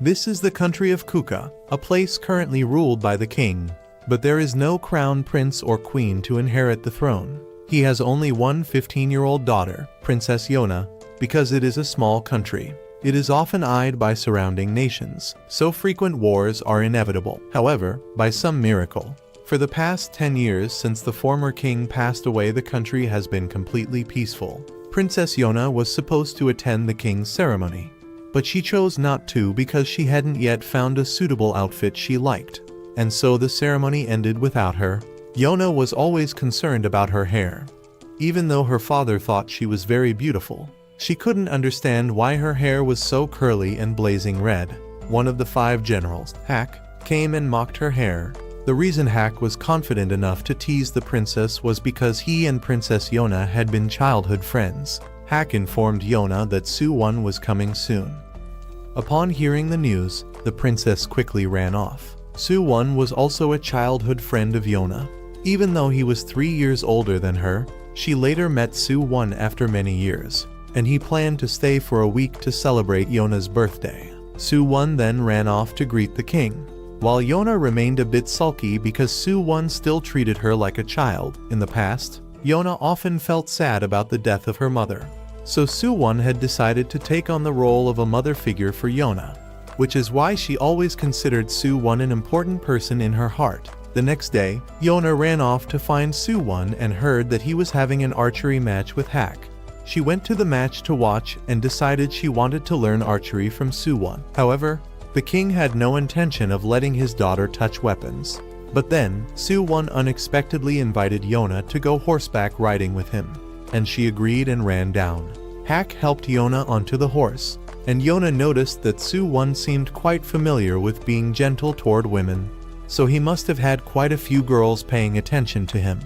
This is the country of Kuka, a place currently ruled by the king. But there is no crown prince or queen to inherit the throne. He has only one 15-year-old daughter, Princess Yona, because it is a small country. It is often eyed by surrounding nations, so frequent wars are inevitable. However, by some miracle, for the past 10 years since the former king passed away, the country has been completely peaceful. Princess Yona was supposed to attend the king's ceremony, but she chose not to because she hadn't yet found a suitable outfit she liked, and so the ceremony ended without her. Yona was always concerned about her hair. Even though her father thought she was very beautiful, she couldn't understand why her hair was so curly and blazing red. One of the 5 generals, Hak, came and mocked her hair. The reason Hak was confident enough to tease the princess was because he and Princess Yona had been childhood friends. Hak informed Yona that Su-won was coming soon. Upon hearing the news, the princess quickly ran off. Su-won was also a childhood friend of Yona. Even though he was 3 years older than her, she later met Su-won after many years, and he planned to stay for a week to celebrate Yona's birthday. Su-won then ran off to greet the king, while Yona remained a bit sulky because Su-won still treated her like a child. In the past, Yona often felt sad about the death of her mother, so Su-won had decided to take on the role of a mother figure for Yona, which is why she always considered Su-won an important person in her heart. The next day, Yona ran off to find Su-won and heard that he was having an archery match with Hak. She went to the match to watch and decided she wanted to learn archery from Su-won. However, the king had no intention of letting his daughter touch weapons. But then, Su-won unexpectedly invited Yona to go horseback riding with him, and she agreed and ran down. Hak helped Yona onto the horse, and Yona noticed that Su-won seemed quite familiar with being gentle toward women, so he must have had quite a few girls paying attention to him.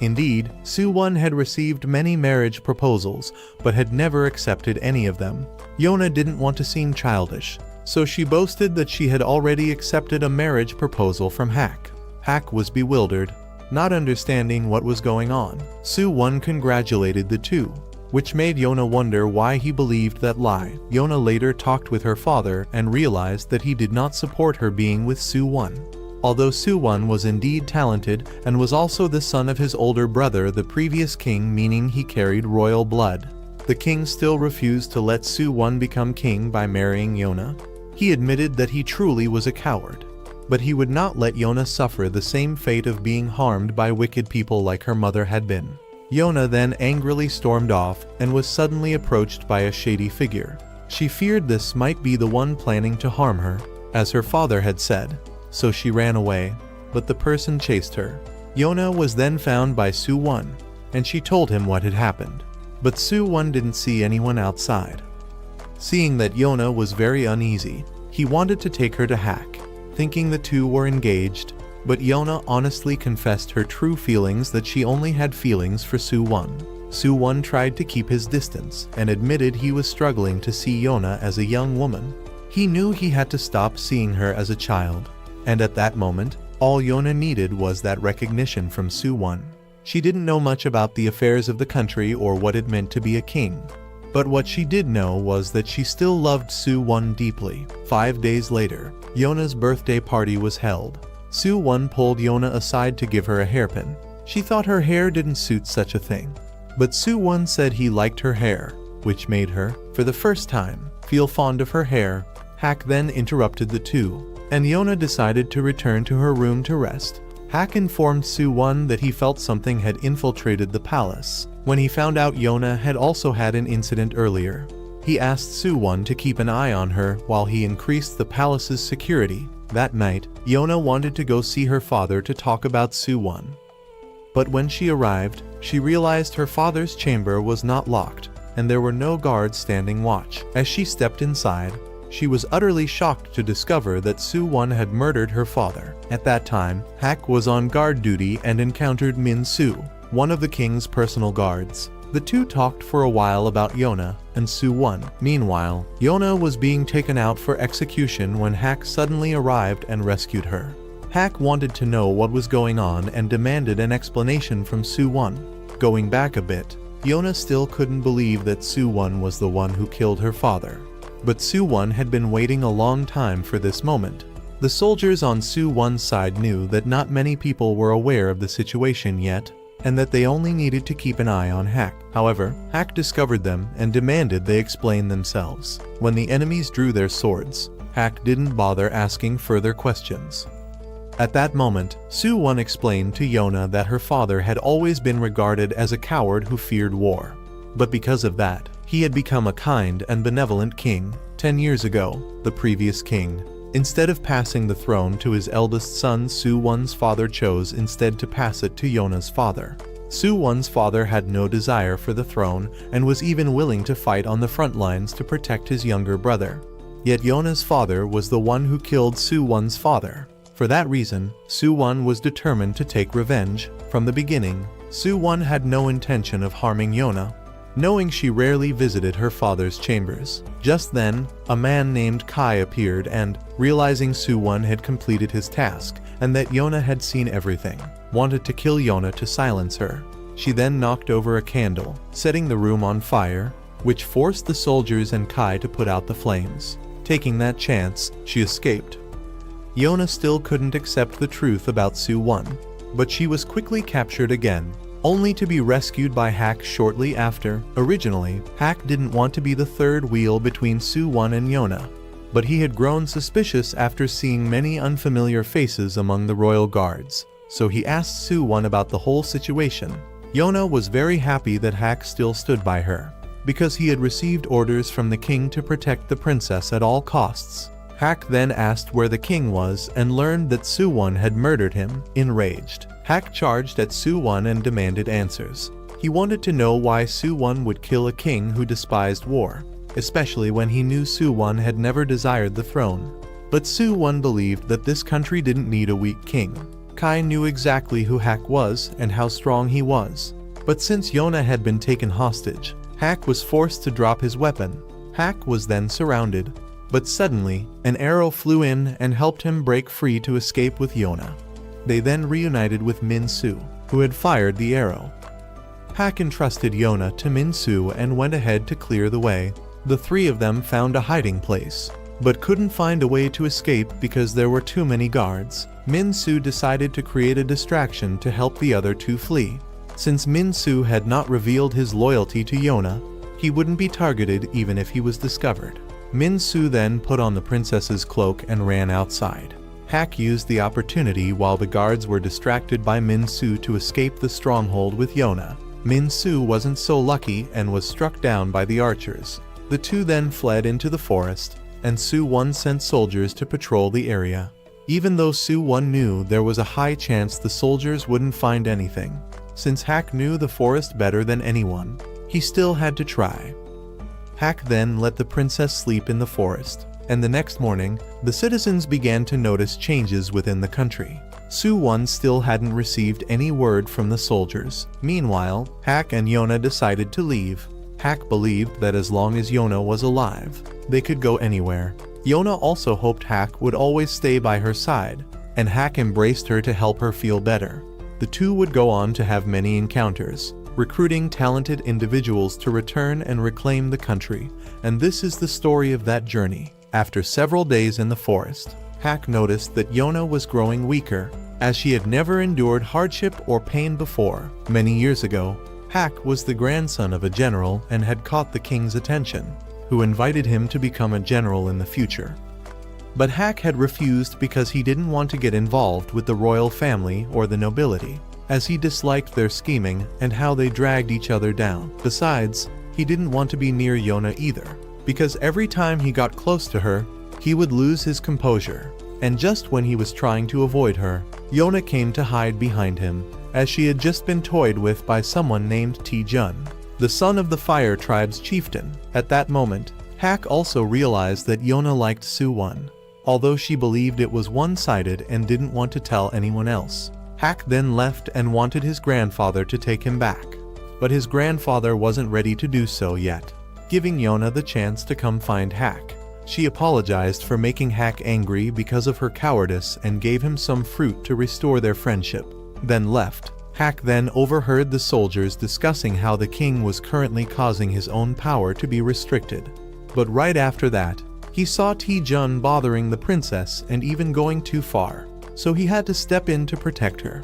Indeed, Su-won had received many marriage proposals, but had never accepted any of them. Yona didn't want to seem childish, so she boasted that she had already accepted a marriage proposal from Hak. Hak was bewildered, not understanding what was going on. Su-won congratulated the two, which made Yona wonder why he believed that lie. Yona later talked with her father and realized that he did not support her being with Su-won. Although Su-won was indeed talented and was also the son of his older brother, the previous king, meaning he carried royal blood, the king still refused to let Su-won become king by marrying Yona. He admitted that he truly was a coward, but he would not let Yona suffer the same fate of being harmed by wicked people like her mother had been. Yona then angrily stormed off and was suddenly approached by a shady figure. She feared this might be the one planning to harm her, as her father had said, so she ran away, but the person chased her. Yona was then found by Su-won, and she told him what had happened, but Su-won didn't see anyone outside. Seeing that Yona was very uneasy, he wanted to take her to Hak, thinking the two were engaged, but Yona honestly confessed her true feelings, that she only had feelings for Su-won. Su-won tried to keep his distance and admitted he was struggling to see Yona as a young woman. He knew he had to stop seeing her as a child, and at that moment, all Yona needed was that recognition from Su-won. She didn't know much about the affairs of the country or what it meant to be a king, but what she did know was that she still loved Su-won deeply. 5 days later, Yona's birthday party was held. Su-won pulled Yona aside to give her a hairpin. She thought her hair didn't suit such a thing, but Su-won said he liked her hair, which made her, for the first time, feel fond of her hair. Hak then interrupted the two, and Yona decided to return to her room to rest. Hak informed Su-won that he felt something had infiltrated the palace. When he found out Yona had also had an incident earlier, he asked Su-won to keep an eye on her while he increased the palace's security. That night, Yona wanted to go see her father to talk about Su-won. But when she arrived, she realized her father's chamber was not locked, and there were no guards standing watch. As she stepped inside, she was utterly shocked to discover that Su-won had murdered her father. At that time, Hak was on guard duty and encountered Min-su, one of the king's personal guards. The two talked for a while about Yona and Su-won. Meanwhile, Yona was being taken out for execution when Hak suddenly arrived and rescued her. Hak wanted to know what was going on and demanded an explanation from Su-won. Going back a bit, Yona still couldn't believe that Su-won was the one who killed her father. But Su-won had been waiting a long time for this moment. The soldiers on Su-won's side knew that not many people were aware of the situation yet, and that they only needed to keep an eye on Hak. However, Hak discovered them and demanded they explain themselves. When the enemies drew their swords, Hak didn't bother asking further questions. At that moment, Su-won explained to Yona that her father had always been regarded as a coward who feared war. But because of that, he had become a kind and benevolent king. 10 years ago, the previous king, instead of passing the throne to his eldest son, Su-won's father chose instead to pass it to Yona's father. Su-won's father had no desire for the throne and was even willing to fight on the front lines to protect his younger brother. Yet Yona's father was the one who killed Su-won's father. For that reason, Su-won was determined to take revenge. From the beginning, Su-won had no intention of harming Yona, knowing she rarely visited her father's chambers. Just then, a man named Kai appeared and, realizing Su-won had completed his task and that Yona had seen everything, wanted to kill Yona to silence her. She then knocked over a candle, setting the room on fire, which forced the soldiers and Kai to put out the flames. Taking that chance, she escaped. Yona still couldn't accept the truth about Su-won, but she was quickly captured again, only to be rescued by Hak shortly after. Originally, Hak didn't want to be the third wheel between Su-won and Yona, but he had grown suspicious after seeing many unfamiliar faces among the royal guards, so he asked Su-won about the whole situation. Yona was very happy that Hak still stood by her, because he had received orders from the king to protect the princess at all costs. Hak then asked where the king was and learned that Su-won had murdered him. Enraged, Hak charged at Su-won and demanded answers. He wanted to know why Su-won would kill a king who despised war, especially when he knew Su-won had never desired the throne. But Su-won believed that this country didn't need a weak king. Kai knew exactly who Hak was and how strong he was. But since Yona had been taken hostage, Hak was forced to drop his weapon. Hak was then surrounded. But suddenly, an arrow flew in and helped him break free to escape with Yona. They then reunited with Min-soo, who had fired the arrow. Hak entrusted Yona to Min-soo and went ahead to clear the way. The three of them found a hiding place, but couldn't find a way to escape because there were too many guards. Min-soo decided to create a distraction to help the other two flee. Since Min-soo had not revealed his loyalty to Yona, he wouldn't be targeted even if he was discovered. Min-soo then put on the princess's cloak and ran outside. Hak used the opportunity while the guards were distracted by Min-soo to escape the stronghold with Yona. Min-soo wasn't so lucky and was struck down by the archers. The two then fled into the forest, and Su-won sent soldiers to patrol the area. Even though Su-won knew there was a high chance the soldiers wouldn't find anything, since Hak knew the forest better than anyone, he still had to try. Hak then let the princess sleep in the forest, and the next morning, the citizens began to notice changes within the country. Su-won still hadn't received any word from the soldiers. Meanwhile, Hak and Yona decided to leave. Hak believed that as long as Yona was alive, they could go anywhere. Yona also hoped Hak would always stay by her side, and Hak embraced her to help her feel better. The two would go on to have many encounters, recruiting talented individuals to return and reclaim the country, and this is the story of that journey. After several days in the forest, Hak noticed that Yona was growing weaker, as she had never endured hardship or pain before. Many years ago, Hak was the grandson of a general and had caught the king's attention, who invited him to become a general in the future. But Hak had refused because he didn't want to get involved with the royal family or the nobility, as he disliked their scheming and how they dragged each other down. Besides, he didn't want to be near Yona either, because every time he got close to her, he would lose his composure. And just when he was trying to avoid her, Yona came to hide behind him, as she had just been toyed with by someone named T-jun, the son of the Fire Tribe's chieftain. At that moment, Hak also realized that Yona liked Su-won, although she believed it was one-sided and didn't want to tell anyone else. Hak then left and wanted his grandfather to take him back, but his grandfather wasn't ready to do so yet, giving Yona the chance to come find Hak. She apologized for making Hak angry because of her cowardice and gave him some fruit to restore their friendship, then left. Hak then overheard the soldiers discussing how the king was currently causing his own power to be restricted. But right after that, he saw Taejun bothering the princess and even going too far, so he had to step in to protect her.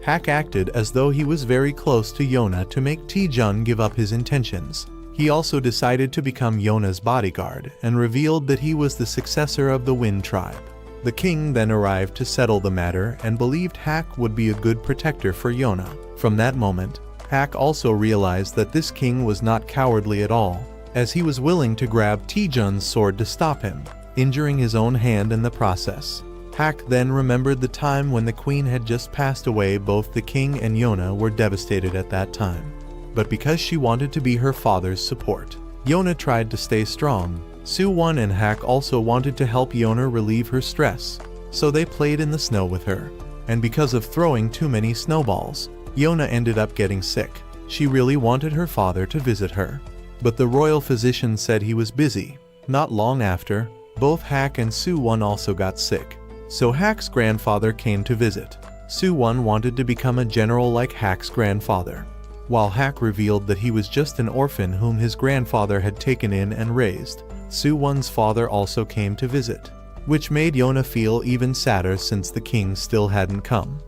Hak acted as though he was very close to Yona to make Taejun give up his intentions. He also decided to become Yona's bodyguard and revealed that he was the successor of the Wind tribe. The king then arrived to settle the matter and believed Hak would be a good protector for Yona. From that moment, Hak also realized that this king was not cowardly at all, as he was willing to grab Taejun's sword to stop him, injuring his own hand in the process. Hak then remembered the time when the queen had just passed away. Both the king and Yona were devastated at that time. But because she wanted to be her father's support, Yona tried to stay strong. Soo-won and Hak also wanted to help Yona relieve her stress, so they played in the snow with her. And because of throwing too many snowballs, Yona ended up getting sick. She really wanted her father to visit her, but the royal physician said he was busy. Not long after, both Hak and Soo-won also got sick, so Hak's grandfather came to visit. Soo-won wanted to become a general like Hak's grandfather, while Hak revealed that he was just an orphan whom his grandfather had taken in and raised. Soo-won's father also came to visit, which made Yona feel even sadder since the king still hadn't come.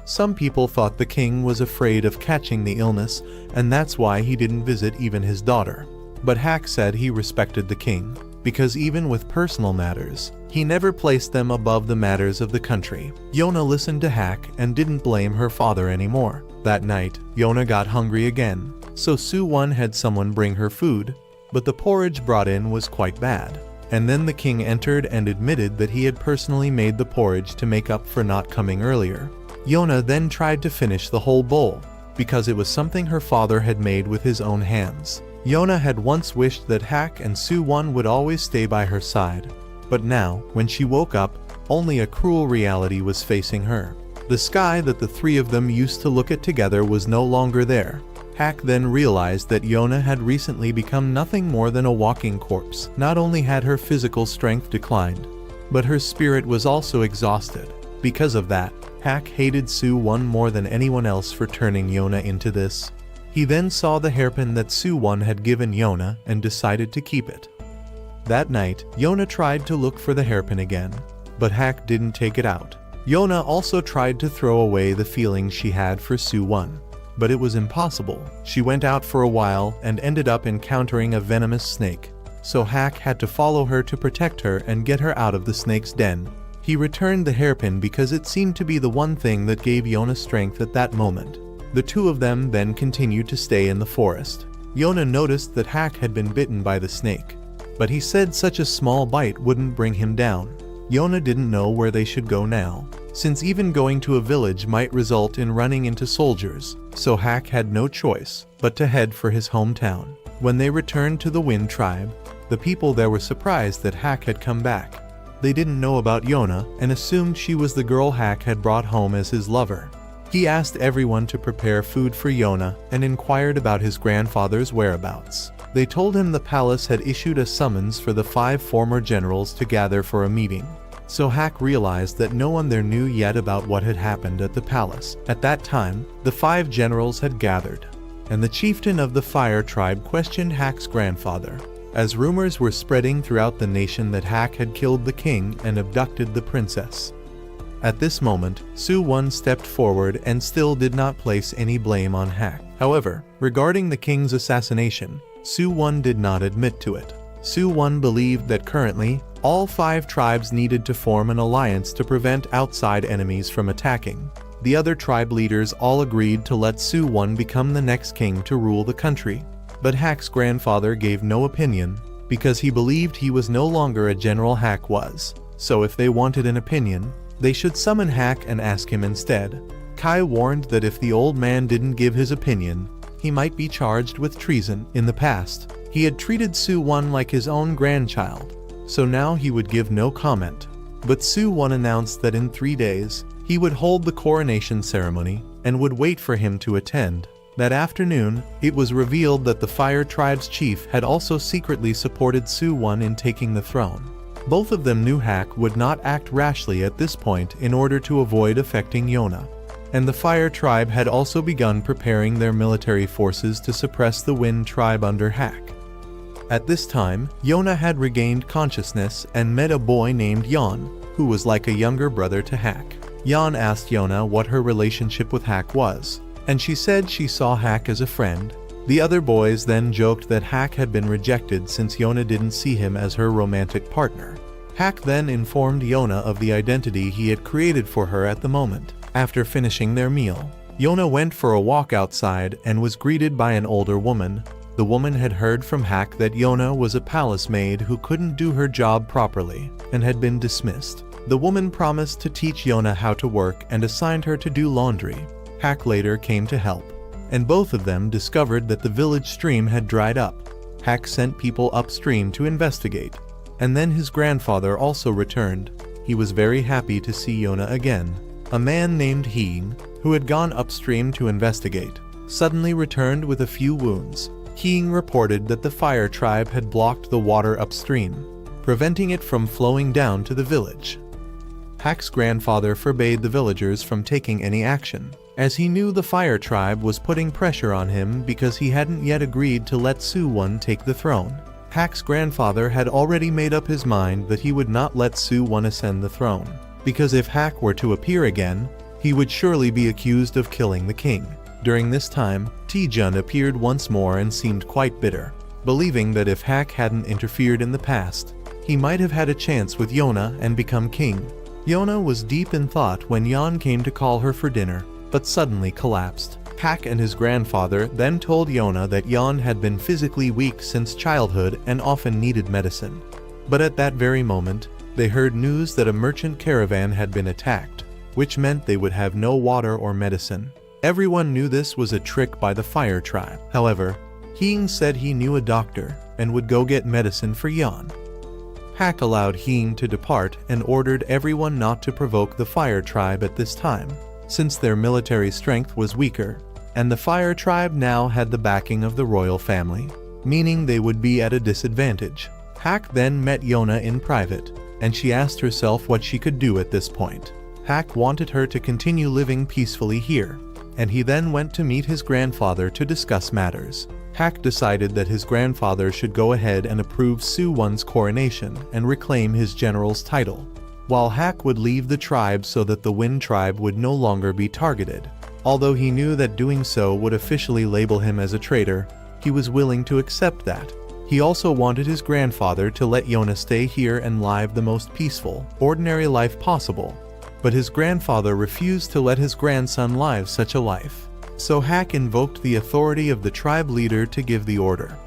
Some people thought the king was afraid of catching the illness, and that's why he didn't visit even his daughter. But Hak said he respected the king, because even with personal matters, he never placed them above the matters of the country. Yona listened to Hak and didn't blame her father anymore. That night, Yona got hungry again, so Soo-won had someone bring her food, but the porridge brought in was quite bad. And then the king entered and admitted that he had personally made the porridge to make up for not coming earlier. Yona then tried to finish the whole bowl, because it was something her father had made with his own hands. Yona had once wished that Hak and Soo-won would always stay by her side, but now, when she woke up, only a cruel reality was facing her. The sky that the three of them used to look at together was no longer there. Hak then realized that Yona had recently become nothing more than a walking corpse. Not only had her physical strength declined, but her spirit was also exhausted. Because of that, Hak hated Soo-won more than anyone else for turning Yona into this. He then saw the hairpin that Soo-won had given Yona and decided to keep it. That night, Yona tried to look for the hairpin again, but Hak didn't take it out. Yona also tried to throw away the feelings she had for Soo-won, but it was impossible. She went out for a while and ended up encountering a venomous snake, so Hak had to follow her to protect her and get her out of the snake's den. He returned the hairpin because it seemed to be the one thing that gave Yona strength at that moment. The two of them then continued to stay in the forest. Yona noticed that Hak had been bitten by the snake, but he said such a small bite wouldn't bring him down. Yona didn't know where they should go now, since even going to a village might result in running into soldiers, so Hak had no choice but to head for his hometown. When they returned to the Wind tribe, the people there were surprised that Hak had come back. They didn't know about Yona and assumed she was the girl Hak had brought home as his lover. He asked everyone to prepare food for Yona and inquired about his grandfather's whereabouts. They told him the palace had issued a summons for the 5 former generals to gather for a meeting. So Hak realized that no one there knew yet about what had happened at the palace. At that time, the 5 generals had gathered, and the chieftain of the Fire tribe questioned Hak's grandfather, as rumors were spreading throughout the nation that Hak had killed the king and abducted the princess. At this moment, Soo-won stepped forward and still did not place any blame on Hak. However, regarding the king's assassination, Soo-won did not admit to it. Soo-won believed that currently, all 5 tribes needed to form an alliance to prevent outside enemies from attacking. The other tribe leaders all agreed to let Soo-won become the next king to rule the country. But Hak's grandfather gave no opinion, because he believed he was no longer a general Hak was. So if they wanted an opinion, they should summon Hak and ask him instead. Kai warned that if the old man didn't give his opinion, he might be charged with treason. In the past, he had treated Soo-won like his own grandchild, so now he would give no comment. But Soo-won announced that in 3 days, he would hold the coronation ceremony and would wait for him to attend. That afternoon, it was revealed that the Fire tribe's chief had also secretly supported Soo-won in taking the throne. Both of them knew Hak would not act rashly at this point in order to avoid affecting Yona. And the Fire tribe had also begun preparing their military forces to suppress the Wind tribe under Hak. At this time, Yona had regained consciousness and met a boy named Yon, who was like a younger brother to Hack. Yon asked Yona what her relationship with Hack was, and she said she saw Hack as a friend. The other boys then joked that Hack had been rejected since Yona didn't see him as her romantic partner. Hack then informed Yona of the identity he had created for her at the moment. After finishing their meal, Yona went for a walk outside and was greeted by an older woman. The woman had heard from Hack that Yona was a palace maid who couldn't do her job properly and had been dismissed. The woman promised to teach Yona how to work and assigned her to do laundry. Hack later came to help, and both of them discovered that the village stream had dried up. Hack sent people upstream to investigate, and then his grandfather also returned. He was very happy to see Yona again. A man named Heen, who had gone upstream to investigate, suddenly returned with a few wounds. Heen reported that the fire tribe had blocked the water upstream, preventing it from flowing down to the village. Hack's grandfather forbade the villagers from taking any action, as he knew the fire tribe was putting pressure on him because he hadn't yet agreed to let Su-won take the throne. Hack's grandfather had already made up his mind that he would not let Su-won ascend the throne, because if Hack were to appear again, he would surely be accused of killing the king. During this time, Taejun appeared once more and seemed quite bitter, believing that if Hack hadn't interfered in the past, he might have had a chance with Yona and become king. Yona was deep in thought when Yon came to call her for dinner, but suddenly collapsed. Hack and his grandfather then told Yona that Yon had been physically weak since childhood and often needed medicine. But at that very moment, they heard news that a merchant caravan had been attacked, which meant they would have no water or medicine. Everyone knew this was a trick by the fire tribe. However, Heen said he knew a doctor and would go get medicine for Yon. Hack allowed Heen to depart and ordered everyone not to provoke the fire tribe at this time, since their military strength was weaker, and the fire tribe now had the backing of the royal family, meaning they would be at a disadvantage. Hack then met Yona in private, and she asked herself what she could do at this point. Hack wanted her to continue living peacefully here, and he then went to meet his grandfather to discuss matters. Hack decided that his grandfather should go ahead and approve Su-won's coronation and reclaim his general's title, while Hack would leave the tribe so that the Wind tribe would no longer be targeted. Although he knew that doing so would officially label him as a traitor, he was willing to accept that. He also wanted his grandfather to let Yona stay here and live the most peaceful, ordinary life possible, but his grandfather refused to let his grandson live such a life. So Hack invoked the authority of the tribe leader to give the order.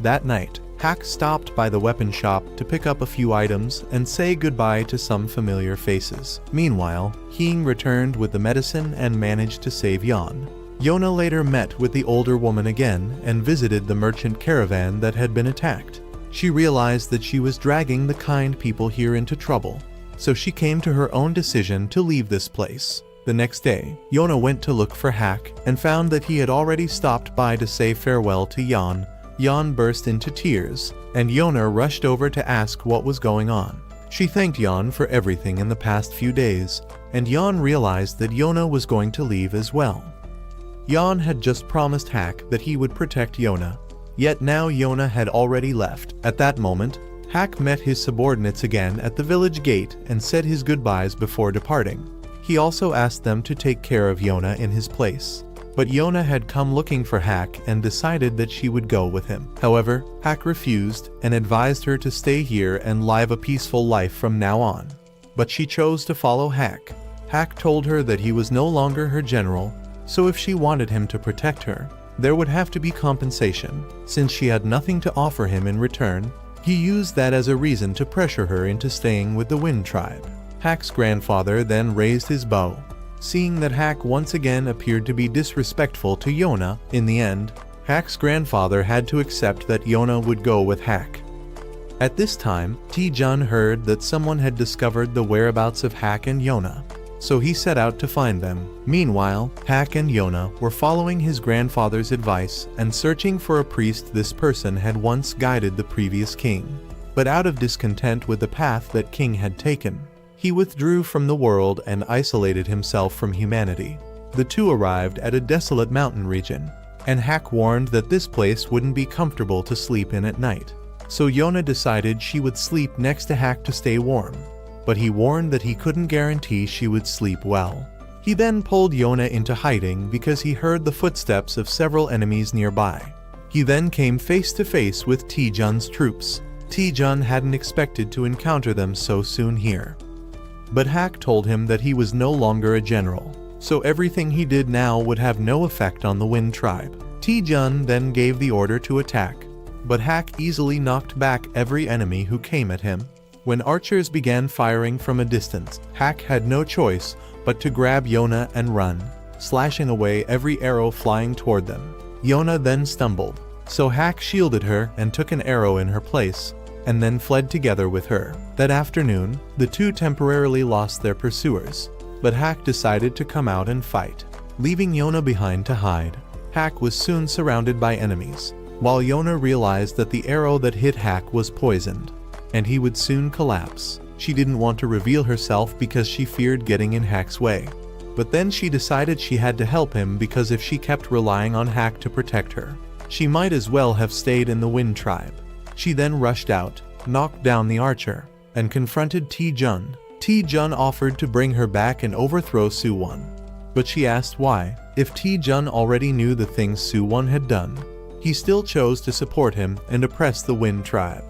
That night, Hack stopped by the weapon shop to pick up a few items and say goodbye to some familiar faces. Meanwhile, Heen returned with the medicine and managed to save Yon. Yona later met with the older woman again and visited the merchant caravan that had been attacked. She realized that she was dragging the kind people here into trouble, so she came to her own decision to leave this place. The next day, Yona went to look for Hack and found that he had already stopped by to say farewell to Yon. Yon burst into tears, and Yona rushed over to ask what was going on. She thanked Yon for everything in the past few days, and Yon realized that Yona was going to leave as well. Yon had just promised Hack that he would protect Yona, yet now Yona had already left. At that moment, Hack met his subordinates again at the village gate and said his goodbyes before departing. He also asked them to take care of Yona in his place. But Yona had come looking for Hack and decided that she would go with him. However, Hack refused and advised her to stay here and live a peaceful life from now on. But she chose to follow Hack. Hack told her that he was no longer her general, so if she wanted him to protect her, there would have to be compensation. Since she had nothing to offer him in return, he used that as a reason to pressure her into staying with the Wind tribe. Hack's grandfather then raised his bow. Seeing that Hack once again appeared to be disrespectful to Yona, in the end, Hack's grandfather had to accept that Yona would go with Hack. At this time, Taejun heard that someone had discovered the whereabouts of Hack and Yona, so he set out to find them. Meanwhile, Hack and Yona were following his grandfather's advice and searching for a priest. This person had once guided the previous king, but out of discontent with the path that king had taken, he withdrew from the world and isolated himself from humanity. The two arrived at a desolate mountain region. and Hak warned that this place wouldn't be comfortable to sleep in at night. So Yona decided she would sleep next to Hak to stay warm, but he warned that he couldn't guarantee she would sleep well. He then pulled Yona into hiding because he heard the footsteps of several enemies nearby. He then came face to face with Taejun's troops. Taejun hadn't expected to encounter them so soon here. But Hak told him that he was no longer a general, so everything he did now would have no effect on the Wind Tribe. Taejun then gave the order to attack, but Hak easily knocked back every enemy who came at him. When archers began firing from a distance, Hak had no choice but to grab Yona and run, slashing away every arrow flying toward them. Yona then stumbled, so Hak shielded her and took an arrow in her place, and then fled together with her. That afternoon, the two temporarily lost their pursuers, but Hak decided to come out and fight, leaving Yona behind to hide. Hak was soon surrounded by enemies, while Yona realized that the arrow that hit Hak was poisoned, and he would soon collapse. She didn't want to reveal herself because she feared getting in Hak's way. But then she decided she had to help him because if she kept relying on Hak to protect her, she might as well have stayed in the Wind Tribe. She then rushed out, knocked down the archer, and confronted Taejun. Taejun offered to bring her back and overthrow Suwon, but she asked why. If Taejun already knew the things Suwon had done, he still chose to support him and oppress the Wind Tribe.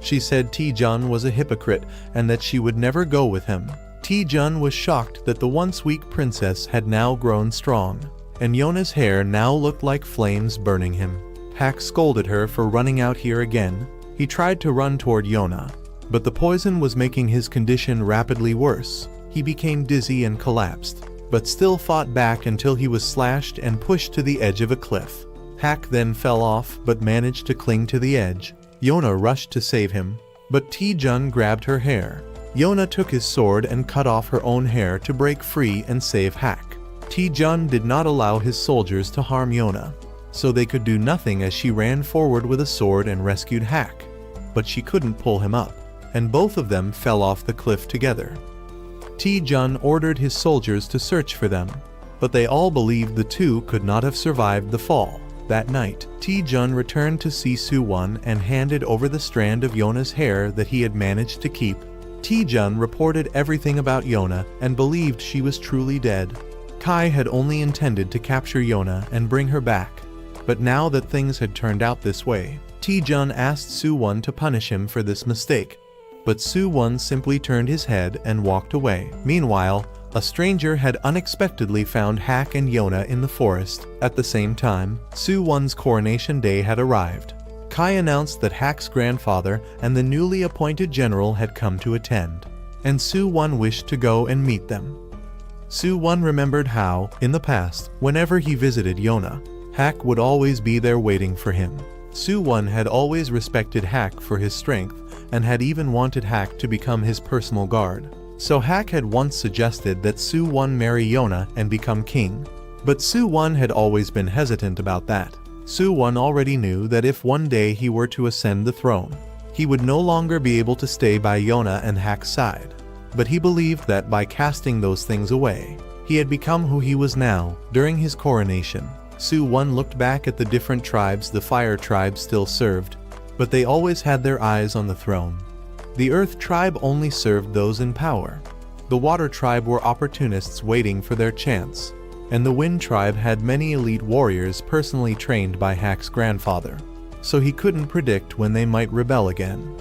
She said Taejun was a hypocrite and that she would never go with him. Taejun was shocked that the once weak princess had now grown strong, and Yona's hair now looked like flames burning him. Hak scolded her for running out here again. He tried to run toward Yona, but the poison was making his condition rapidly worse. He became dizzy and collapsed, but still fought back until he was slashed and pushed to the edge of a cliff. Hak then fell off but managed to cling to the edge. Yona rushed to save him, but Taejun grabbed her hair. Yona took his sword and cut off her own hair to break free and save Hak. Taejun did not allow his soldiers to harm Yona, so they could do nothing as she ran forward with a sword and rescued Hak. But she couldn't pull him up, and both of them fell off the cliff together. Taejun ordered his soldiers to search for them, but they all believed the two could not have survived the fall. That night, Taejun returned to see Suwon and handed over the strand of Yona's hair that he had managed to keep. Taejun reported everything about Yona and believed she was truly dead. Kai had only intended to capture Yona and bring her back, but now that things had turned out this way, Taejun asked Suwon to punish him for this mistake, but Suwon simply turned his head and walked away. Meanwhile, a stranger had unexpectedly found Hak and Yona in the forest. At the same time, Suwon's coronation day had arrived. Kai announced that Hak's grandfather and the newly appointed general had come to attend, and Suwon wished to go and meet them. Suwon remembered how, in the past, whenever he visited Yona, Hak would always be there waiting for him. Suwon had always respected Hak for his strength and had even wanted Hak to become his personal guard. So Hak had once suggested that Suwon marry Yona and become king. But Suwon had always been hesitant about that. Suwon already knew that if one day he were to ascend the throne, he would no longer be able to stay by Yona and Hak's side. But he believed that by casting those things away, he had become who he was now. During his coronation, Suwon looked back at the different tribes the Fire Tribe still served, but they always had their eyes on the throne. The Earth Tribe only served those in power. The Water Tribe were opportunists waiting for their chance, and the Wind Tribe had many elite warriors personally trained by Hak's grandfather, so he couldn't predict when they might rebel again.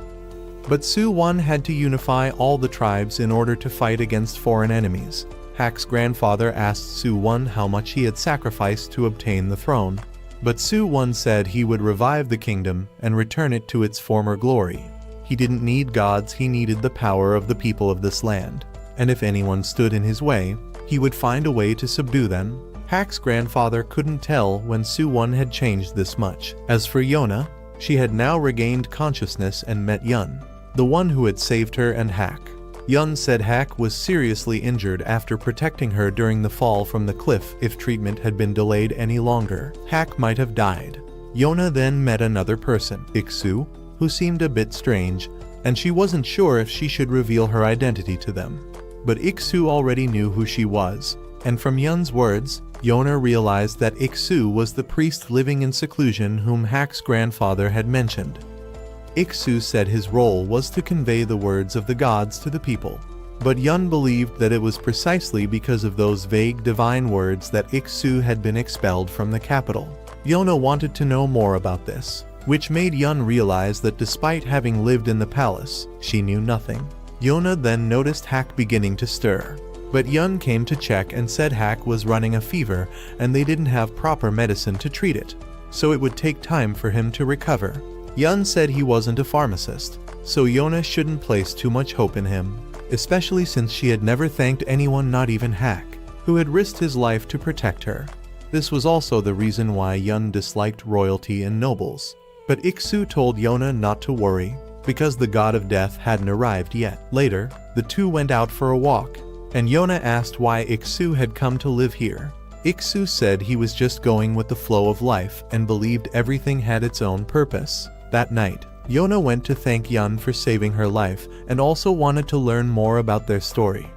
But Suwon had to unify all the tribes in order to fight against foreign enemies. Hak's grandfather asked Suwon how much he had sacrificed to obtain the throne, but Suwon said he would revive the kingdom and return it to its former glory. He didn't need gods, he needed the power of the people of this land, and if anyone stood in his way, he would find a way to subdue them. Hak's grandfather couldn't tell when Suwon had changed this much. As for Yona, she had now regained consciousness and met Yun, the one who had saved her and Hak. Yun said Hak was seriously injured after protecting her during the fall from the cliff. If treatment had been delayed any longer, Hak might have died. Yona then met another person, Iksu, who seemed a bit strange, and she wasn't sure if she should reveal her identity to them. But Iksu already knew who she was, and from Yun's words, Yona realized that Iksu was the priest living in seclusion whom Hak's grandfather had mentioned. Iksu said his role was to convey the words of the gods to the people. But Yun believed that it was precisely because of those vague divine words that Iksu had been expelled from the capital. Yona wanted to know more about this, which made Yun realize that despite having lived in the palace, she knew nothing. Yona then noticed Hak beginning to stir. But Yun came to check and said Hak was running a fever and they didn't have proper medicine to treat it, so it would take time for him to recover. Yun said he wasn't a pharmacist, so Yona shouldn't place too much hope in him, especially since she had never thanked anyone, not even Hak, who had risked his life to protect her. This was also the reason why Yun disliked royalty and nobles. But Iksu told Yona not to worry, because the god of death hadn't arrived yet. Later, the two went out for a walk, and Yona asked why Iksu had come to live here. Iksu said he was just going with the flow of life and believed everything had its own purpose. That night, Yona went to thank Yun for saving her life and also wanted to learn more about their story.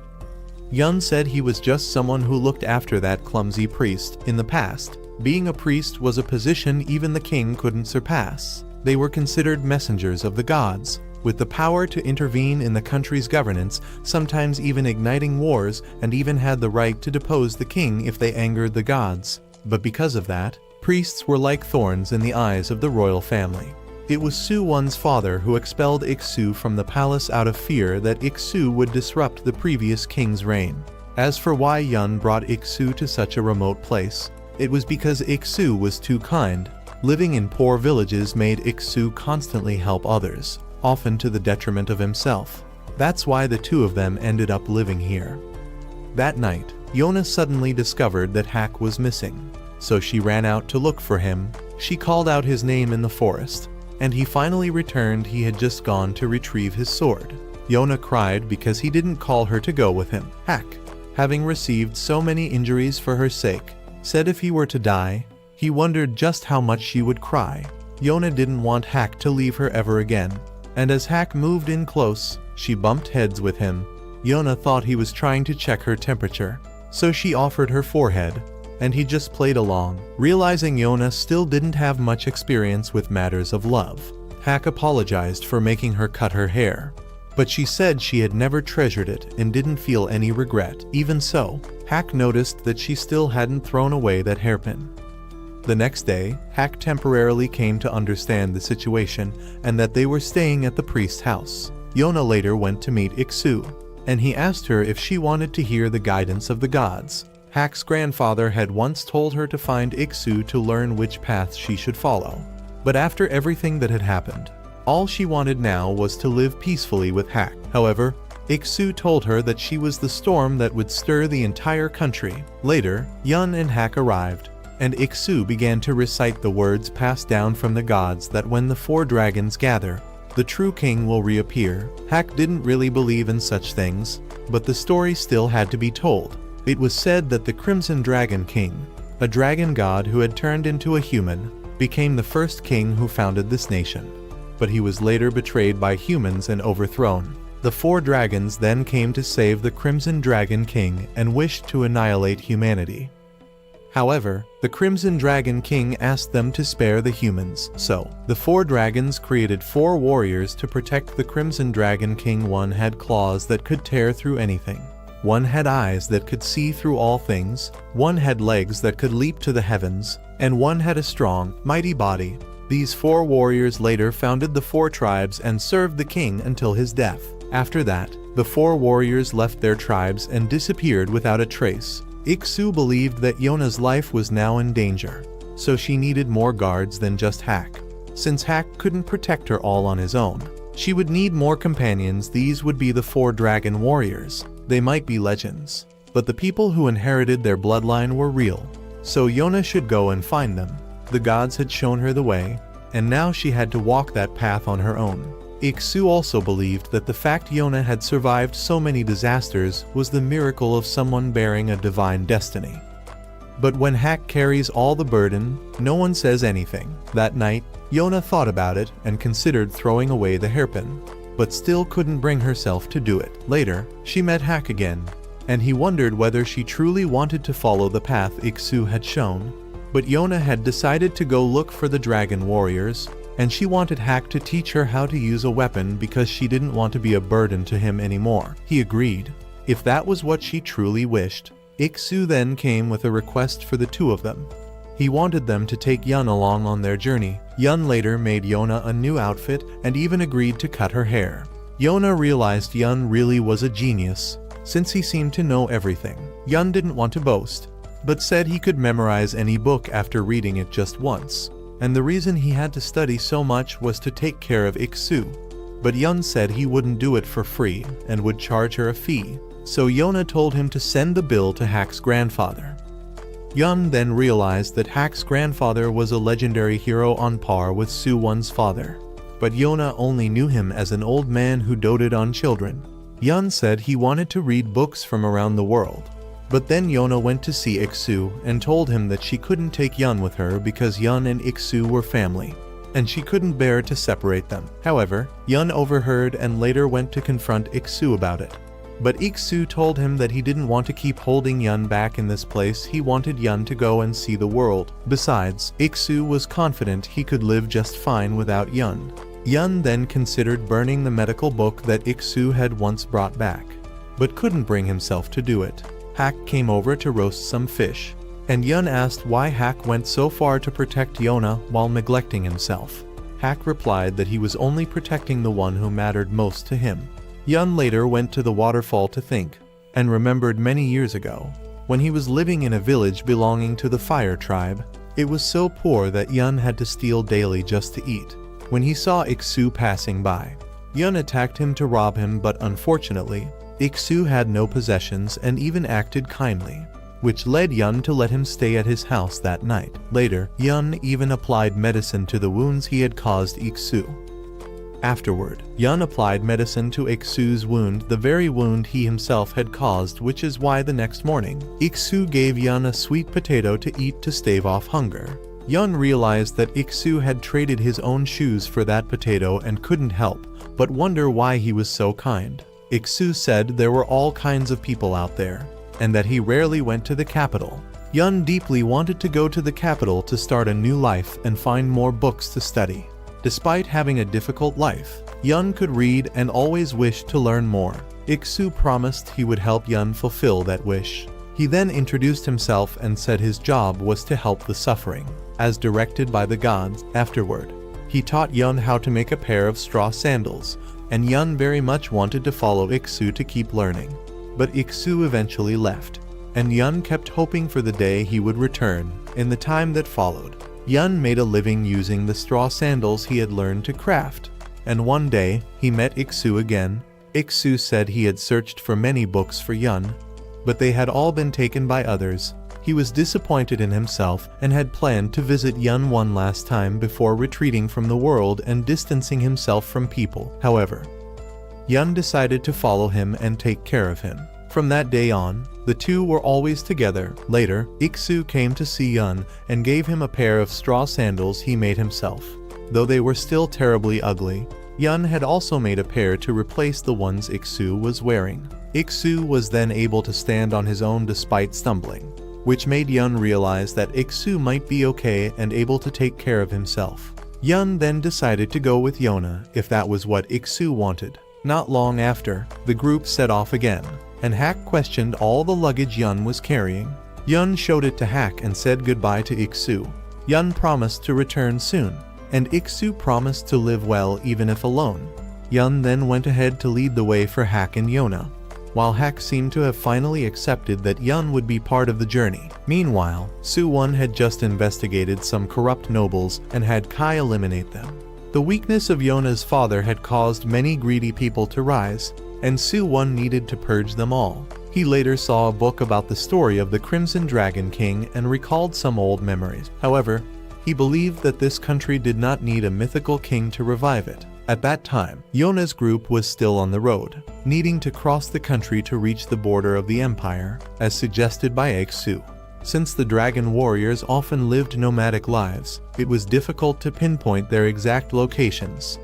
Yun said he was just someone who looked after that clumsy priest. In the past, being a priest was a position even the king couldn't surpass. They were considered messengers of the gods, with the power to intervene in the country's governance, sometimes even igniting wars, and even had the right to depose the king if they angered the gods. But because of that, priests were like thorns in the eyes of the royal family. It was Su-won's father who expelled Iksu from the palace out of fear that Iksu would disrupt the previous king's reign. As for why Yun brought Iksu to such a remote place, it was because Iksu was too kind. Living in poor villages made Iksu constantly help others, often to the detriment of himself. That's why the two of them ended up living here. That night, Yona suddenly discovered that Hak was missing, so she ran out to look for him. She called out his name in the forest, and he finally returned. He had just gone to retrieve his sword. Yona cried because he didn't call her to go with him. Hak, having received so many injuries for her sake, said if he were to die, he wondered just how much she would cry. Yona didn't want Hak to leave her ever again, and as Hak moved in close, she bumped heads with him. Yona thought he was trying to check her temperature, so she offered her forehead, and he just played along. Realizing Yona still didn't have much experience with matters of love, Hak apologized for making her cut her hair, but she said she had never treasured it and didn't feel any regret. Even so, Hak noticed that she still hadn't thrown away that hairpin. The next day, Hak temporarily came to understand the situation and that they were staying at the priest's house. Yona later went to meet Iksu, and he asked her if she wanted to hear the guidance of the gods. Hak's grandfather had once told her to find Iksu to learn which path she should follow. But after everything that had happened, all she wanted now was to live peacefully with Hak. However, Iksu told her that she was the storm that would stir the entire country. Later, Yun and Hak arrived, and Iksu began to recite the words passed down from the gods that when the 4 dragons gather, the true king will reappear. Hak didn't really believe in such things, but the story still had to be told. It was said that the Crimson Dragon King, a dragon god who had turned into a human, became the first king who founded this nation. But he was later betrayed by humans and overthrown. The 4 dragons then came to save the Crimson Dragon King and wished to annihilate humanity. However, the Crimson Dragon King asked them to spare the humans, so the 4 dragons created 4 warriors to protect the Crimson Dragon King. One had claws that could tear through anything. One had eyes that could see through all things, one had legs that could leap to the heavens, and one had a strong, mighty body. These 4 warriors later founded the 4 tribes and served the king until his death. After that, the 4 warriors left their tribes and disappeared without a trace. Iksu believed that Yona's life was now in danger, so she needed more guards than just Hak. Since Hak couldn't protect her all on his own, she would need more companions. These would be the 4 dragon warriors. They might be legends, but the people who inherited their bloodline were real, so Yona should go and find them. The gods had shown her the way, and now she had to walk that path on her own. Iksu also believed that the fact Yona had survived so many disasters was the miracle of someone bearing a divine destiny. But when Hak carries all the burden, no one says anything. That night, Yona thought about it and considered throwing away the hairpin, but still couldn't bring herself to do it. Later, she met Hak again, and he wondered whether she truly wanted to follow the path Iksu had shown. But Yona had decided to go look for the dragon warriors, and she wanted Hack to teach her how to use a weapon because she didn't want to be a burden to him anymore. He agreed. If that was what she truly wished, Iksu then came with a request for the two of them. He wanted them to take Yun along on their journey. Yun later made Yona a new outfit and even agreed to cut her hair. Yona realized Yun really was a genius, since he seemed to know everything. Yun didn't want to boast, but said he could memorize any book after reading it just once. And the reason he had to study so much was to take care of Iksu. But Yun said he wouldn't do it for free and would charge her a fee. So Yona told him to send the bill to Hack's grandfather. Yun then realized that Hack's grandfather was a legendary hero on par with Su-won's father. But Yona only knew him as an old man who doted on children. Yun said he wanted to read books from around the world. But then Yona went to see Iksu and told him that she couldn't take Yun with her because Yun and Iksu were family, and she couldn't bear to separate them. However, Yun overheard and later went to confront Iksu about it. But Iksu told him that he didn't want to keep holding Yun back in this place. He wanted Yun to go and see the world. Besides, Iksu was confident he could live just fine without Yun. Yun then considered burning the medical book that Iksu had once brought back, but couldn't bring himself to do it. Hack came over to roast some fish, and Yun asked why Hack went so far to protect Yona while neglecting himself. Hack replied that he was only protecting the one who mattered most to him. Yun later went to the waterfall to think, and remembered many years ago, when he was living in a village belonging to the Fire tribe. It was so poor that Yun had to steal daily just to eat. When he saw Iksu passing by, Yun attacked him to rob him, but unfortunately, Iksu had no possessions and even acted kindly, which led Yun to let him stay at his house that night. Later, Yun even applied medicine to the wounds he had caused Iksu. Afterward, Yun applied medicine to Iksu's wound, the very wound he himself had caused, which is why the next morning, Iksu gave Yun a sweet potato to eat to stave off hunger. Yun realized that Iksu had traded his own shoes for that potato and couldn't help but wonder why he was so kind. Iksu said there were all kinds of people out there, and that he rarely went to the capital. Yun deeply wanted to go to the capital to start a new life and find more books to study. Despite having a difficult life, Yun could read and always wished to learn more. Iksu promised he would help Yun fulfill that wish. He then introduced himself and said his job was to help the suffering, as directed by the gods. Afterward, he taught Yun how to make a pair of straw sandals, and Yun very much wanted to follow Iksu to keep learning. But Iksu eventually left, and Yun kept hoping for the day he would return. In the time that followed, Yun made a living using the straw sandals he had learned to craft, and one day, he met Iksu again. Iksu said he had searched for many books for Yun, but they had all been taken by others. He was disappointed in himself and had planned to visit Yun one last time before retreating from the world and distancing himself from people. However, Yun decided to follow him and take care of him. From that day on, the two were always together. Later, Iksu came to see Yun and gave him a pair of straw sandals he made himself. Though they were still terribly ugly, Yun had also made a pair to replace the ones Iksu was wearing. Iksu was then able to stand on his own despite stumbling, which made Yun realize that Iksu might be okay and able to take care of himself. Yun then decided to go with Yona if that was what Iksu wanted. Not long after, the group set off again, and Hack questioned all the luggage Yun was carrying. Yun showed it to Hack and said goodbye to Iksu. Yun promised to return soon, and Iksu promised to live well even if alone. Yun then went ahead to lead the way for Hack and Yona, while Hack seemed to have finally accepted that Yun would be part of the journey. Meanwhile, Su-won had just investigated some corrupt nobles and had Kai eliminate them. The weakness of Yona's father had caused many greedy people to rise, and Su-won needed to purge them all. He later saw a book about the story of the Crimson Dragon King and recalled some old memories. However, he believed that this country did not need a mythical king to revive it. At that time, Yona's group was still on the road, needing to cross the country to reach the border of the empire, as suggested by Iksu. Since the dragon warriors often lived nomadic lives, it was difficult to pinpoint their exact locations.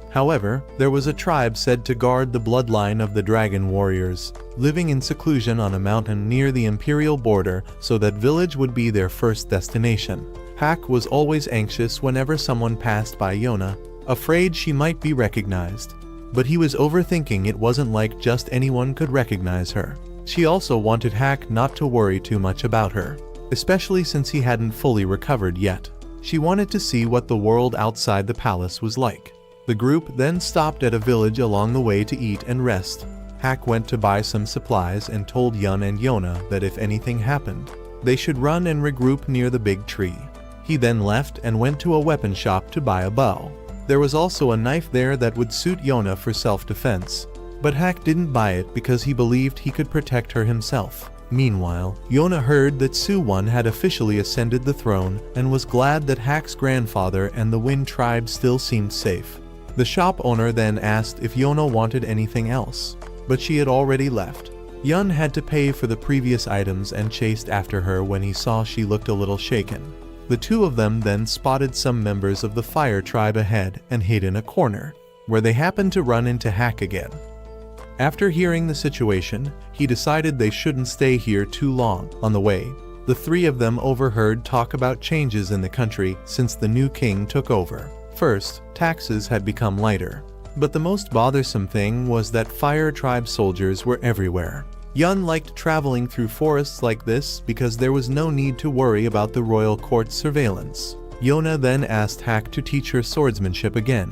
However, there was a tribe said to guard the bloodline of the dragon warriors, living in seclusion on a mountain near the imperial border, so that village would be their first destination. Hak was always anxious whenever someone passed by Yona, afraid she might be recognized. But he was overthinking. It wasn't like just anyone could recognize her. She also wanted Hak not to worry too much about her, especially since he hadn't fully recovered yet. She wanted to see what the world outside the palace was like. The group then stopped at a village along the way to eat and rest. Hak went to buy some supplies and told Yun and Yona that if anything happened, they should run and regroup near the big tree. He then left and went to a weapon shop to buy a bow. There was also a knife there that would suit Yona for self-defense, but Hak didn't buy it because he believed he could protect her himself. Meanwhile, Yona heard that Su-1 had officially ascended the throne and was glad that Hak's grandfather and the Wind tribe still seemed safe. The shop owner then asked if Yona wanted anything else, but she had already left. Yun had to pay for the previous items and chased after her when he saw she looked a little shaken. The two of them then spotted some members of the fire tribe ahead and hid in a corner, where they happened to run into Hak again. After hearing the situation, he decided they shouldn't stay here too long. On the way, the three of them overheard talk about changes in the country since the new king took over. First, taxes had become lighter, but the most bothersome thing was that fire tribe soldiers were everywhere. Yun liked traveling through forests like this because there was no need to worry about the royal court's surveillance. Yona then asked Hak to teach her swordsmanship again,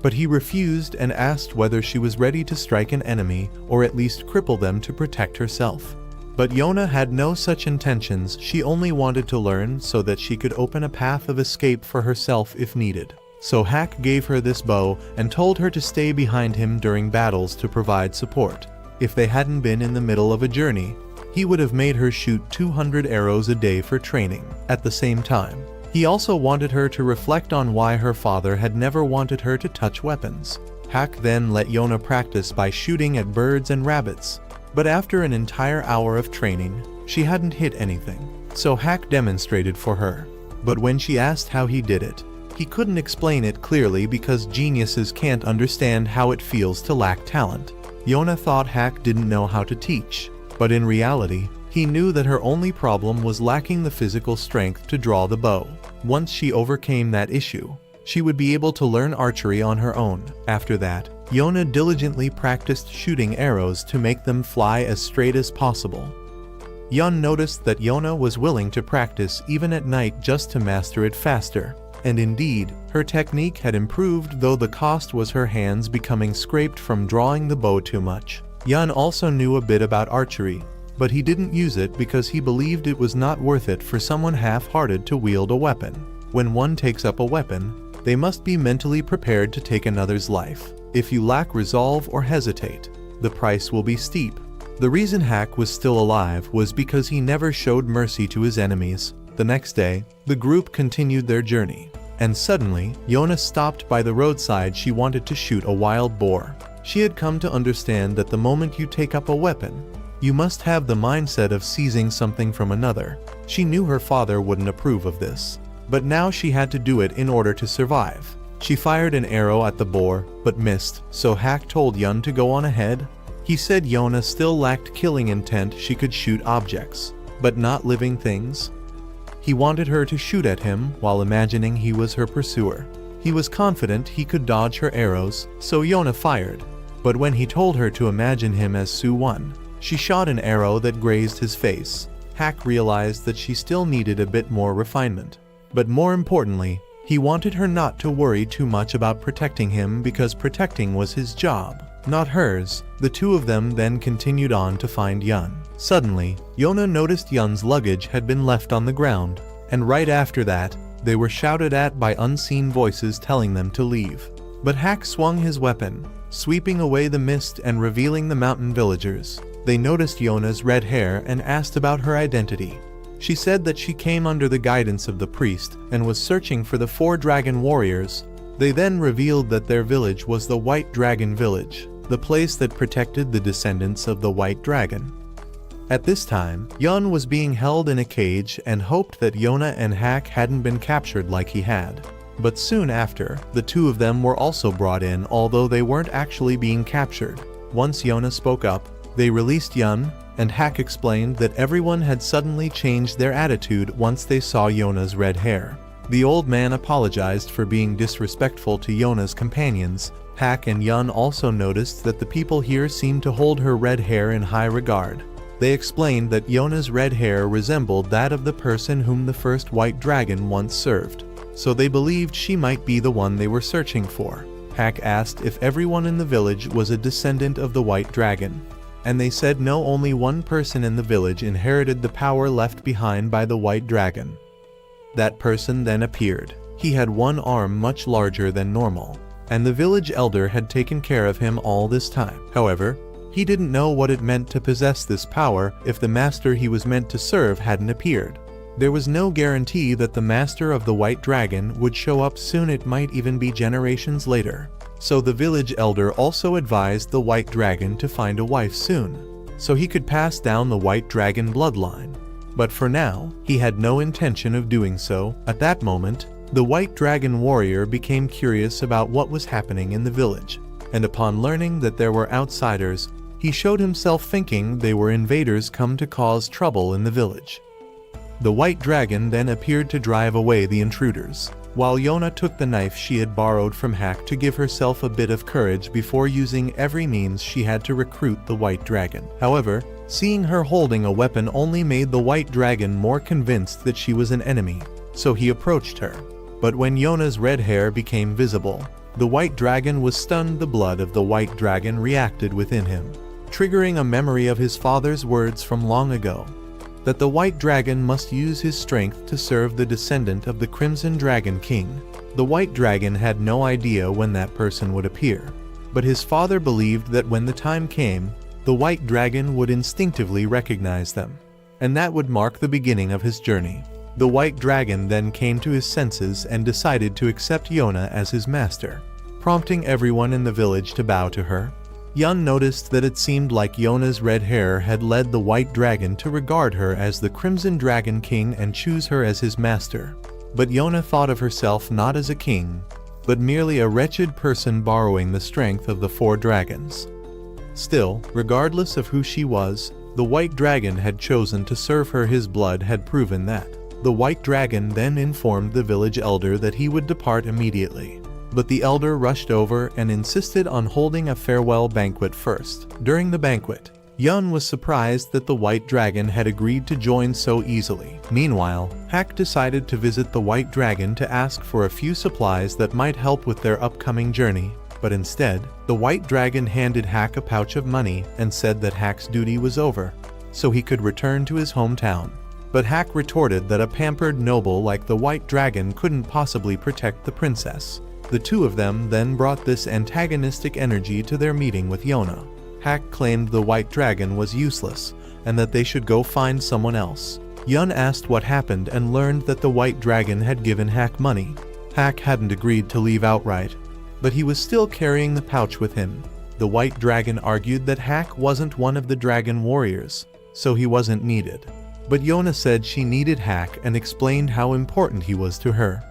but he refused and asked whether she was ready to strike an enemy or at least cripple them to protect herself. But Yona had no such intentions. She only wanted to learn so that she could open a path of escape for herself if needed. So Hak gave her this bow and told her to stay behind him during battles to provide support. If they hadn't been in the middle of a journey, he would have made her shoot 200 arrows a day for training. At the same time, he also wanted her to reflect on why her father had never wanted her to touch weapons. Hak then let Yona practice by shooting at birds and rabbits, but after an entire hour of training, she hadn't hit anything. So Hak demonstrated for her. But when she asked how he did it, he couldn't explain it clearly because geniuses can't understand how it feels to lack talent. Yona thought Hak didn't know how to teach, but in reality, he knew that her only problem was lacking the physical strength to draw the bow. Once she overcame that issue, she would be able to learn archery on her own. After that, Yona diligently practiced shooting arrows to make them fly as straight as possible. Yun noticed that Yona was willing to practice even at night just to master it faster. And indeed, her technique had improved, though the cost was her hands becoming scraped from drawing the bow too much. Yun also knew a bit about archery, but he didn't use it because he believed it was not worth it for someone half-hearted to wield a weapon. When one takes up a weapon, they must be mentally prepared to take another's life. If you lack resolve or hesitate, the price will be steep. The reason Hak was still alive was because he never showed mercy to his enemies. The next day, the group continued their journey, and suddenly, Yona stopped by the roadside. She wanted to shoot a wild boar. She had come to understand that the moment you take up a weapon, you must have the mindset of seizing something from another. She knew her father wouldn't approve of this, but now she had to do it in order to survive. She fired an arrow at the boar, but missed, so Hak told Yun to go on ahead. He said Yona still lacked killing intent. She could shoot objects, but not living things. He wanted her to shoot at him while imagining he was her pursuer. He was confident he could dodge her arrows, so Yona fired. But when he told her to imagine him as Su-1, she shot an arrow that grazed his face. Hak realized that she still needed a bit more refinement. But more importantly, he wanted her not to worry too much about protecting him because protecting was his job, not hers. The two of them then continued on to find Yun. Suddenly, Yona noticed Yun's luggage had been left on the ground, and right after that, they were shouted at by unseen voices telling them to leave. But Hak swung his weapon, sweeping away the mist and revealing the mountain villagers. They noticed Yona's red hair and asked about her identity. She said that she came under the guidance of the priest and was searching for the 4 dragon warriors. They then revealed that their village was the White Dragon Village, the place that protected the descendants of the White Dragon. At this time, Yun was being held in a cage and hoped that Yona and Hak hadn't been captured like he had. But soon after, the two of them were also brought in, although they weren't actually being captured. Once Yona spoke up, they released Yun, and Hak explained that everyone had suddenly changed their attitude once they saw Yona's red hair. The old man apologized for being disrespectful to Yona's companions. Hak and Yun also noticed that the people here seemed to hold her red hair in high regard. They explained that Yona's red hair resembled that of the person whom the first white dragon once served, so they believed she might be the one they were searching for. Hak asked if everyone in the village was a descendant of the white dragon, and they said no, only one person in the village inherited the power left behind by the white dragon. That person then appeared. He had one arm much larger than normal, and the village elder had taken care of him all this time. However, he didn't know what it meant to possess this power if the master he was meant to serve hadn't appeared. There was no guarantee that the master of the white dragon would show up soon, it might even be generations later. So the village elder also advised the white dragon to find a wife soon, so he could pass down the white dragon bloodline. But for now, he had no intention of doing so. At that moment, the white dragon warrior became curious about what was happening in the village, and upon learning that there were outsiders, he showed himself, thinking they were invaders come to cause trouble in the village. The white dragon then appeared to drive away the intruders, while Yona took the knife she had borrowed from Hak to give herself a bit of courage before using every means she had to recruit the white dragon. However, seeing her holding a weapon only made the white dragon more convinced that she was an enemy, so he approached her. But when Yona's red hair became visible, the white dragon was stunned. The blood of the white dragon reacted within him, triggering a memory of his father's words from long ago, that the white dragon must use his strength to serve the descendant of the Crimson Dragon King. The white dragon had no idea when that person would appear, but his father believed that when the time came, the white dragon would instinctively recognize them, and that would mark the beginning of his journey. The white dragon then came to his senses and decided to accept Yona as his master, prompting everyone in the village to bow to her. Yun noticed that it seemed like Yona's red hair had led the white dragon to regard her as the Crimson Dragon King and choose her as his master. But Yona thought of herself not as a king, but merely a wretched person borrowing the strength of the four dragons. Still, regardless of who she was, the white dragon had chosen to serve her. His blood had proven that. The white dragon then informed the village elder that he would depart immediately. But the elder rushed over and insisted on holding a farewell banquet first. During the banquet, Yun was surprised that the white dragon had agreed to join so easily. Meanwhile, Hak decided to visit the white dragon to ask for a few supplies that might help with their upcoming journey. But instead, the white dragon handed Hak a pouch of money and said that Hak's duty was over, so he could return to his hometown. But Hak retorted that a pampered noble like the white dragon couldn't possibly protect the princess. The two of them then brought this antagonistic energy to their meeting with Yona. Hak claimed the white dragon was useless and that they should go find someone else. Yun asked what happened and learned that the white dragon had given Hak money. Hak hadn't agreed to leave outright, but he was still carrying the pouch with him. The white dragon argued that Hak wasn't one of the dragon warriors, so he wasn't needed. But Yona said she needed Hak and explained how important he was to her.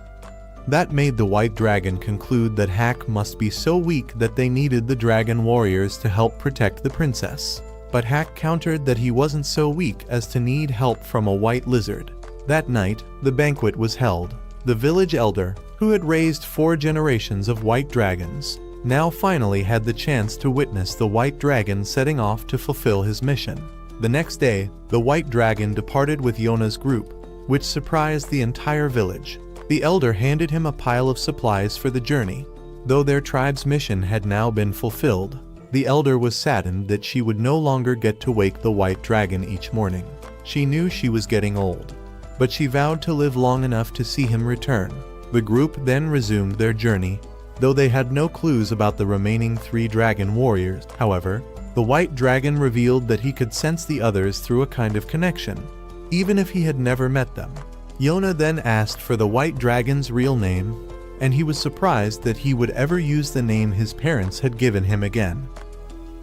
That made the white dragon conclude that Hak must be so weak that they needed the dragon warriors to help protect the princess. But Hak countered that he wasn't so weak as to need help from a white lizard. That night, the banquet was held. The village elder, who had raised 4 generations of white dragons, now finally had the chance to witness the white dragon setting off to fulfill his mission. The next day, the white dragon departed with Yona's group, which surprised the entire village. The elder handed him a pile of supplies for the journey. Though their tribe's mission had now been fulfilled, the elder was saddened that she would no longer get to wake the white dragon each morning. She knew she was getting old, but she vowed to live long enough to see him return. The group then resumed their journey, though they had no clues about the remaining 3 dragon warriors. However, the white dragon revealed that he could sense the others through a kind of connection, even if he had never met them. Yona then asked for the white dragon's real name, and he was surprised that he would ever use the name his parents had given him again.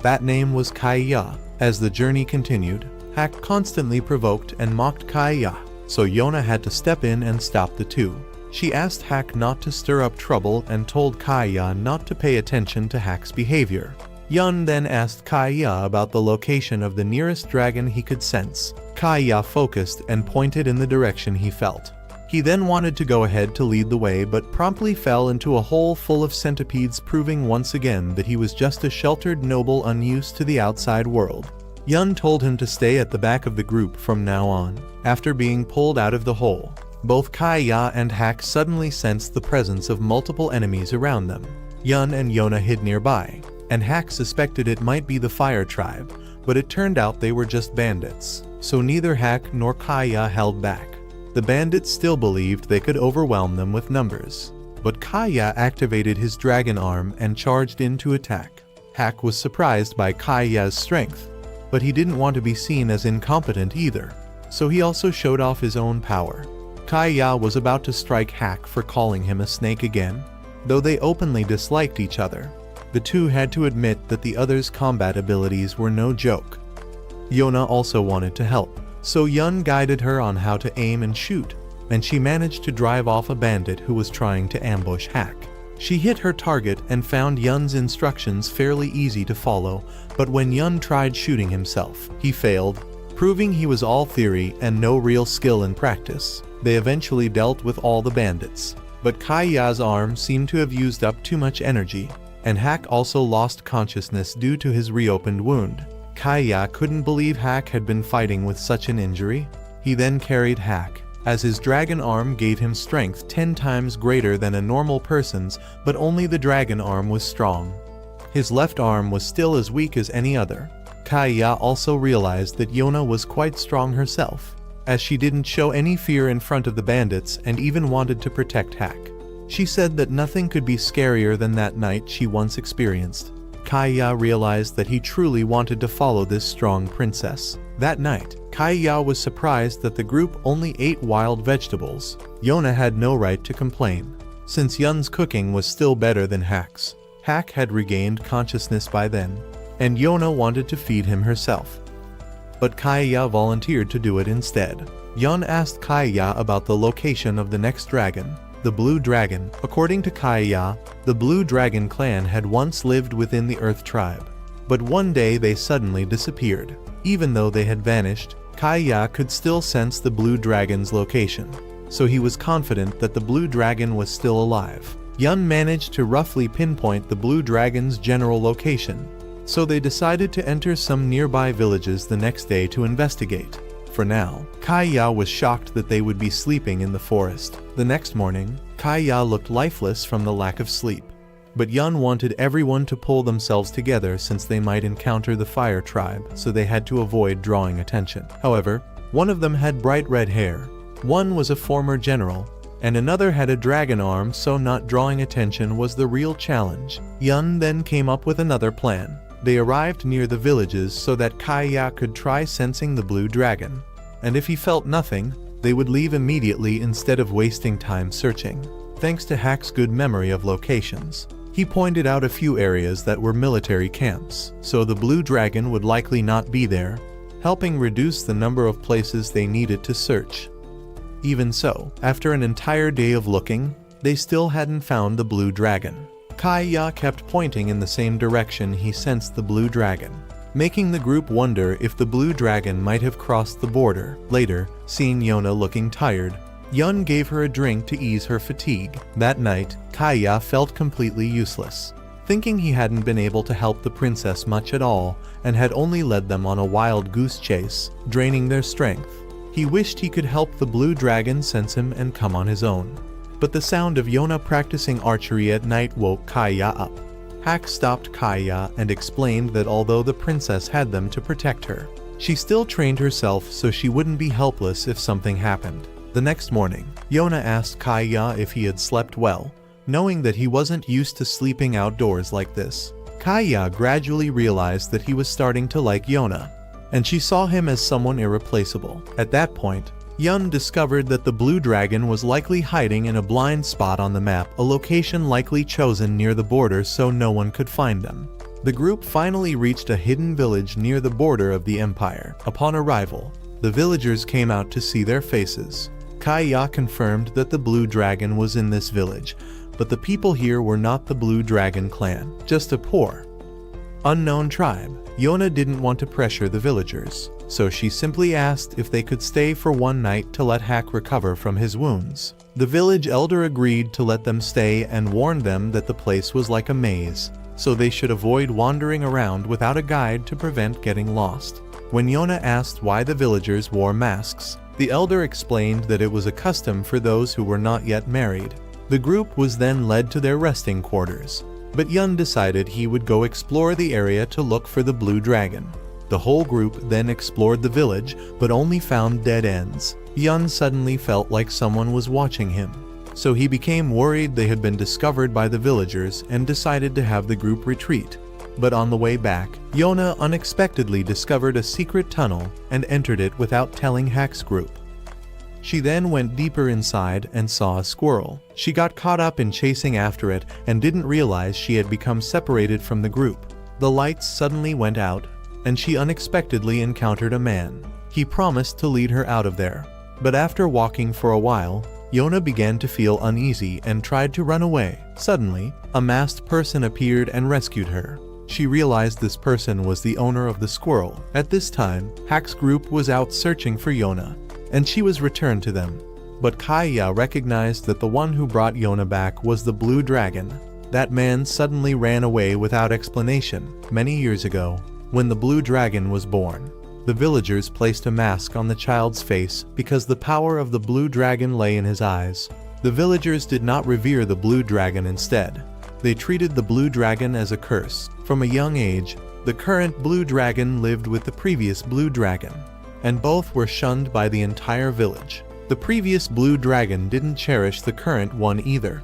That name was Kaiya. As the journey continued, Hak constantly provoked and mocked Kaiya, so Yona had to step in and stop the two. She asked Hack not to stir up trouble and told Kaya not to pay attention to Hack's behavior. Yun then asked Kaya about the location of the nearest dragon he could sense. Kaya focused and pointed in the direction he felt. He then wanted to go ahead to lead the way but promptly fell into a hole full of centipedes, proving once again that he was just a sheltered noble unused to the outside world. Yun told him to stay at the back of the group from now on. After being pulled out of the hole, both Kaya and Hack suddenly sensed the presence of multiple enemies around them. Yun and Yona hid nearby, and Hack suspected it might be the Fire Tribe, but it turned out they were just bandits, so neither Hack nor Kaya held back. The bandits still believed they could overwhelm them with numbers, but Kaya activated his dragon arm and charged in to attack. Hack was surprised by Kaya's strength, but he didn't want to be seen as incompetent either, so he also showed off his own power. Kaya was about to strike Hack for calling him a snake again. Though they openly disliked each other, the two had to admit that the other's combat abilities were no joke. Yona also wanted to help, so Yun guided her on how to aim and shoot, and she managed to drive off a bandit who was trying to ambush Hack. She hit her target and found Yun's instructions fairly easy to follow, but when Yun tried shooting himself, he failed, proving he was all theory and no real skill in practice. They eventually dealt with all the bandits, but Kaya's arm seemed to have used up too much energy, and Hack also lost consciousness due to his reopened wound. Kaya couldn't believe Hack had been fighting with such an injury. He then carried Hack, as his dragon arm gave him strength 10 times greater than a normal person's, but only the dragon arm was strong. His left arm was still as weak as any other. Kaya also realized that Yona was quite strong herself, as she didn't show any fear in front of the bandits and even wanted to protect Hack. She said that nothing could be scarier than that night she once experienced. Kaya realized that he truly wanted to follow this strong princess. That night, Kaya was surprised that the group only ate wild vegetables. Yona had no right to complain, since Yun's cooking was still better than Hack's. Hack had regained consciousness by then, and Yona wanted to feed him herself, but Kaya volunteered to do it instead. Yun asked Kaya about the location of the next dragon, the Blue Dragon. According to Kaya, the Blue Dragon clan had once lived within the Earth Tribe, but one day they suddenly disappeared. Even though they had vanished, Kaya could still sense the Blue Dragon's location, so he was confident that the Blue Dragon was still alive. Yun managed to roughly pinpoint the Blue Dragon's general location, so they decided to enter some nearby villages the next day to investigate. For now, Kaya was shocked that they would be sleeping in the forest. The next morning, Kaya looked lifeless from the lack of sleep, but Yun wanted everyone to pull themselves together since they might encounter the Fire Tribe, so they had to avoid drawing attention. However, one of them had bright red hair, one was a former general, and another had a dragon arm, so not drawing attention was the real challenge. Yun then came up with another plan. They arrived near the villages so that Kaya could try sensing the Blue Dragon, and if he felt nothing, they would leave immediately instead of wasting time searching. Thanks to Hack's good memory of locations, he pointed out a few areas that were military camps, so the Blue Dragon would likely not be there, helping reduce the number of places they needed to search. Even so, after an entire day of looking, they still hadn't found the Blue Dragon. Kaya kept pointing in the same direction he sensed the Blue Dragon, making the group wonder if the Blue Dragon might have crossed the border. Later, seeing Yona looking tired, Yun gave her a drink to ease her fatigue. That night, Kaya felt completely useless, thinking he hadn't been able to help the princess much at all and had only led them on a wild goose chase, draining their strength. He wished he could help the Blue Dragon sense him and come on his own. But the sound of Yona practicing archery at night woke Kaya up. Hack stopped Kaya and explained that although the princess had them to protect her, she still trained herself so she wouldn't be helpless if something happened. The next morning, Yona asked Kaya if he had slept well, knowing that he wasn't used to sleeping outdoors like this. Kaya gradually realized that he was starting to like Yona, and she saw him as someone irreplaceable. At that point, Yun discovered that the Blue Dragon was likely hiding in a blind spot on the map, a location likely chosen near the border so no one could find them. The group finally reached a hidden village near the border of the empire. Upon arrival, the villagers came out to see their faces. Kaiya confirmed that the blue dragon was in this village, but the people here were not the Blue Dragon clan, just a poor, unknown tribe. Yona didn't want to pressure the villagers, so she simply asked if they could stay for one night to let Hak recover from his wounds. The village elder agreed to let them stay and warned them that the place was like a maze, so they should avoid wandering around without a guide to prevent getting lost. When Yona asked why the villagers wore masks, the elder explained that it was a custom for those who were not yet married. The group was then led to their resting quarters, but Yun decided he would go explore the area to look for the blue dragon. The whole group then explored the village, but only found dead ends. Yun suddenly felt like someone was watching him, so he became worried they had been discovered by the villagers and decided to have the group retreat. But on the way back, Yona unexpectedly discovered a secret tunnel and entered it without telling Hak's group. She then went deeper inside and saw a squirrel. She got caught up in chasing after it and didn't realize she had become separated from the group. The lights suddenly went out, and she unexpectedly encountered a man. He promised to lead her out of there. But after walking for a while, Yona began to feel uneasy and tried to run away. Suddenly, a masked person appeared and rescued her. She realized this person was the owner of the squirrel. At this time, Hak's group was out searching for Yona, and she was returned to them. But Kaiya recognized that the one who brought Yona back was the blue dragon. That man suddenly ran away without explanation. Many years ago, when the blue dragon was born, the villagers placed a mask on the child's face because the power of the blue dragon lay in his eyes. The villagers did not revere the blue dragon. Instead, they treated the blue dragon as a curse. From a young age, the current blue dragon lived with the previous blue dragon, and both were shunned by the entire village. The previous blue dragon didn't cherish the current one either.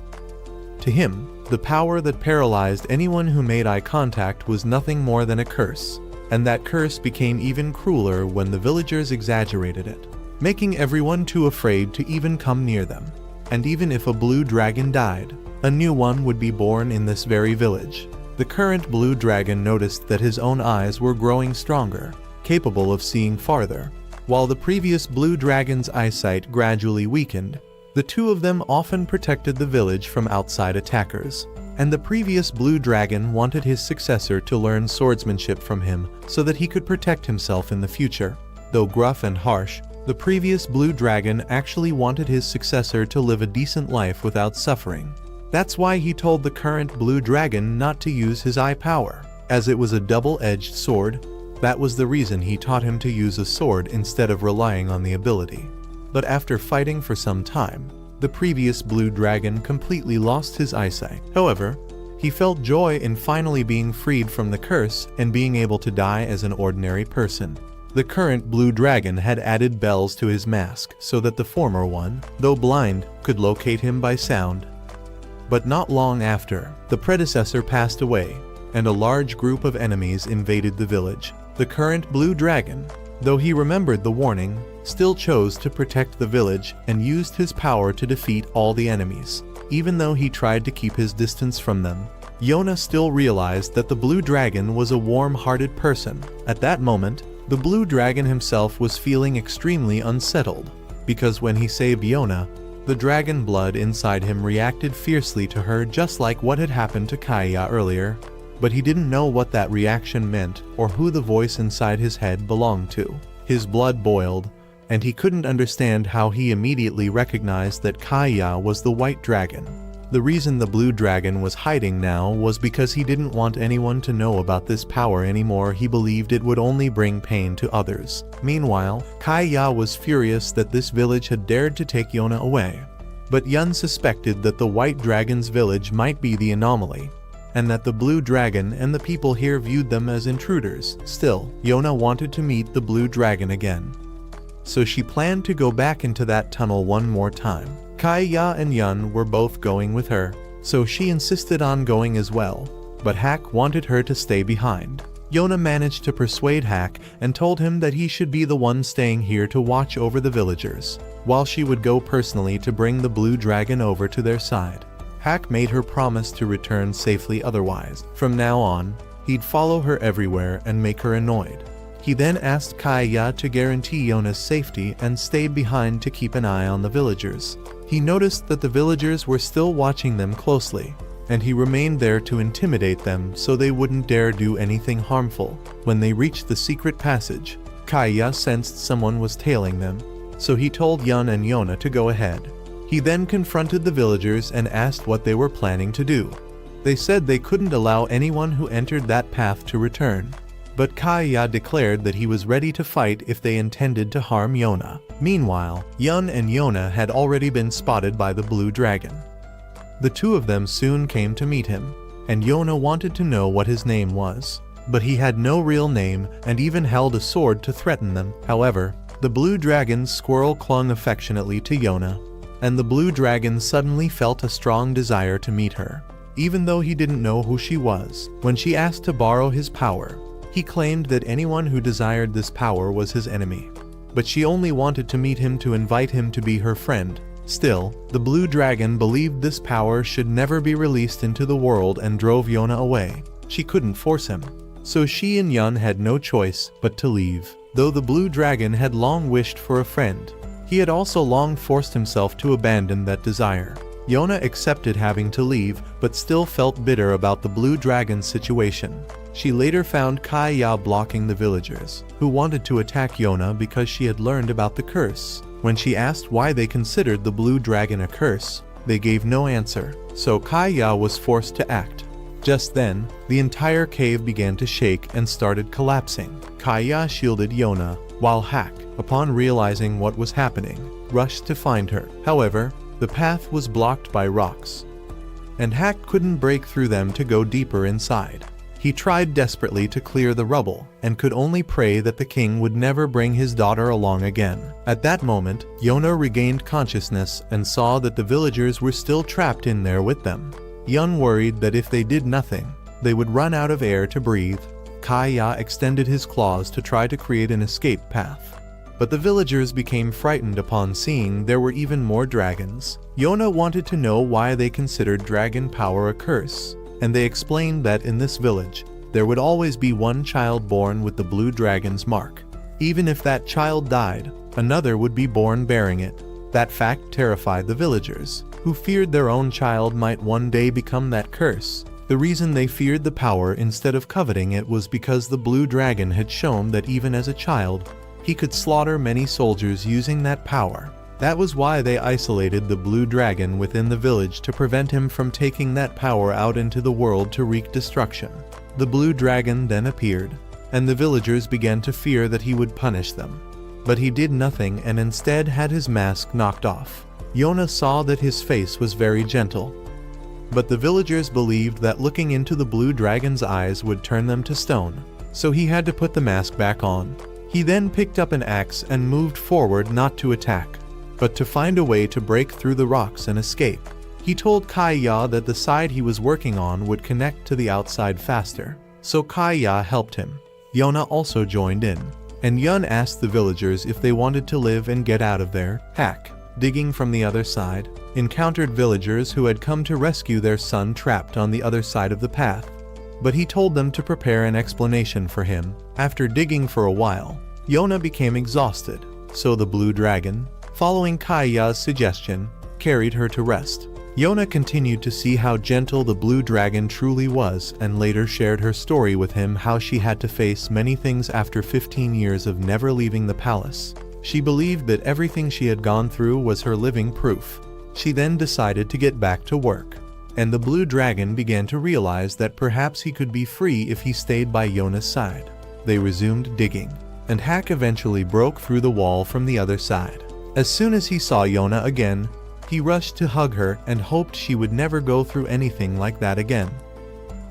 To him, the power that paralyzed anyone who made eye contact was nothing more than a curse, and that curse became even crueler when the villagers exaggerated it, making everyone too afraid to even come near them. And even if a blue dragon died, a new one would be born in this very village. The current blue dragon noticed that his own eyes were growing stronger, capable of seeing farther. While the previous blue dragon's eyesight gradually weakened, the two of them often protected the village from outside attackers. And the previous blue dragon wanted his successor to learn swordsmanship from him so that he could protect himself in the future. Though gruff and harsh, the previous blue dragon actually wanted his successor to live a decent life without suffering. That's why he told the current blue dragon not to use his eye power, as it was a double-edged sword. That was the reason he taught him to use a sword instead of relying on the ability. But after fighting for some time, the previous blue dragon completely lost his eyesight. However, he felt joy in finally being freed from the curse and being able to die as an ordinary person. The current blue dragon had added bells to his mask so that the former one, though blind, could locate him by sound. But not long after, the predecessor passed away, and a large group of enemies invaded the village. The current blue dragon, though he remembered the warning, still chose to protect the village and used his power to defeat all the enemies. Even though he tried to keep his distance from them, Yona still realized that the blue dragon was a warm-hearted person. At that moment, the blue dragon himself was feeling extremely unsettled, because when he saved Yona, the dragon blood inside him reacted fiercely to her, just like what had happened to Kaiya earlier. But he didn't know what that reaction meant or who the voice inside his head belonged to. His blood boiled, and he couldn't understand how he immediately recognized that Kaiya was the white dragon. The reason the blue dragon was hiding now was because he didn't want anyone to know about this power anymore. He believed it would only bring pain to others. Meanwhile, Kaiya was furious that this village had dared to take Yona away. But Yun suspected that the white dragon's village might be the anomaly, and that the blue dragon and the people here viewed them as intruders. Still, Yona wanted to meet the blue dragon again, so she planned to go back into that tunnel one more time. Kaiya and Yun were both going with her, so she insisted on going as well, but Hak wanted her to stay behind. Yona managed to persuade Hak and told him that he should be the one staying here to watch over the villagers, while she would go personally to bring the blue dragon over to their side. Hak made her promise to return safely otherwise. From now on, he'd follow her everywhere and make her annoyed. He then asked Kaya to guarantee Yona's safety and stayed behind to keep an eye on the villagers. He noticed that the villagers were still watching them closely, and he remained there to intimidate them so they wouldn't dare do anything harmful. When they reached the secret passage, Kaya sensed someone was tailing them, so he told Yun and Yona to go ahead. He then confronted the villagers and asked what they were planning to do. They said they couldn't allow anyone who entered that path to return, but Kaya declared that he was ready to fight if they intended to harm Yona. Meanwhile, Yun and Yona had already been spotted by the blue dragon. The two of them soon came to meet him, and Yona wanted to know what his name was, but he had no real name and even held a sword to threaten them. However, the blue dragon's squirrel clung affectionately to Yona, and the blue dragon suddenly felt a strong desire to meet her, even though he didn't know who she was. When she asked to borrow his power, he claimed that anyone who desired this power was his enemy, but she only wanted to meet him to invite him to be her friend. Still, the blue dragon believed this power should never be released into the world and drove Yona away. She couldn't force him, so she and Yun had no choice but to leave. Though the blue dragon had long wished for a friend, he had also long forced himself to abandon that desire. Yona accepted having to leave, but still felt bitter about the blue dragon's situation. She later found Kaya blocking the villagers, who wanted to attack Yona because she had learned about the curse. When she asked why they considered the blue dragon a curse, they gave no answer, so Kaya was forced to act. Just then, the entire cave began to shake and started collapsing. Kaya shielded Yona, while Hack, upon realizing what was happening, rushed to find her. However, the path was blocked by rocks, and Hack couldn't break through them to go deeper inside. He tried desperately to clear the rubble, and could only pray that the king would never bring his daughter along again. At that moment, Yona regained consciousness and saw that the villagers were still trapped in there with them. Yun worried that if they did nothing, they would run out of air to breathe. Kaya extended his claws to try to create an escape path, but the villagers became frightened upon seeing there were even more dragons. Yona wanted to know why they considered dragon power a curse, and they explained that in this village, there would always be one child born with the blue dragon's mark. Even if that child died, another would be born bearing it. That fact terrified the villagers, who feared their own child might one day become that curse. The reason they feared the power instead of coveting it was because the blue dragon had shown that even as a child, he could slaughter many soldiers using that power. That was why they isolated the blue dragon within the village to prevent him from taking that power out into the world to wreak destruction. The blue dragon then appeared, and the villagers began to fear that he would punish them. But he did nothing and instead had his mask knocked off. Yona saw that his face was very gentle, but the villagers believed that looking into the blue dragon's eyes would turn them to stone, so he had to put the mask back on. He then picked up an axe and moved forward, not to attack, but to find a way to break through the rocks and escape. He told Kaya that the side he was working on would connect to the outside faster, so Kaya helped him. Yona also joined in, and Yun asked the villagers if they wanted to live and get out of there. Hack, digging from the other side, encountered villagers who had come to rescue their son trapped on the other side of the path, but he told them to prepare an explanation for him. After digging for a while, Yona became exhausted, so the blue dragon, following Kaya's suggestion, carried her to rest. Yona continued to see how gentle the blue dragon truly was and later shared her story with him, how she had to face many things after 15 years of never leaving the palace. She believed that everything she had gone through was her living proof. She then decided to get back to work, and the blue dragon began to realize that perhaps he could be free if he stayed by Yona's side. They resumed digging, and Hack eventually broke through the wall from the other side. As soon as he saw Yona again, he rushed to hug her and hoped she would never go through anything like that again.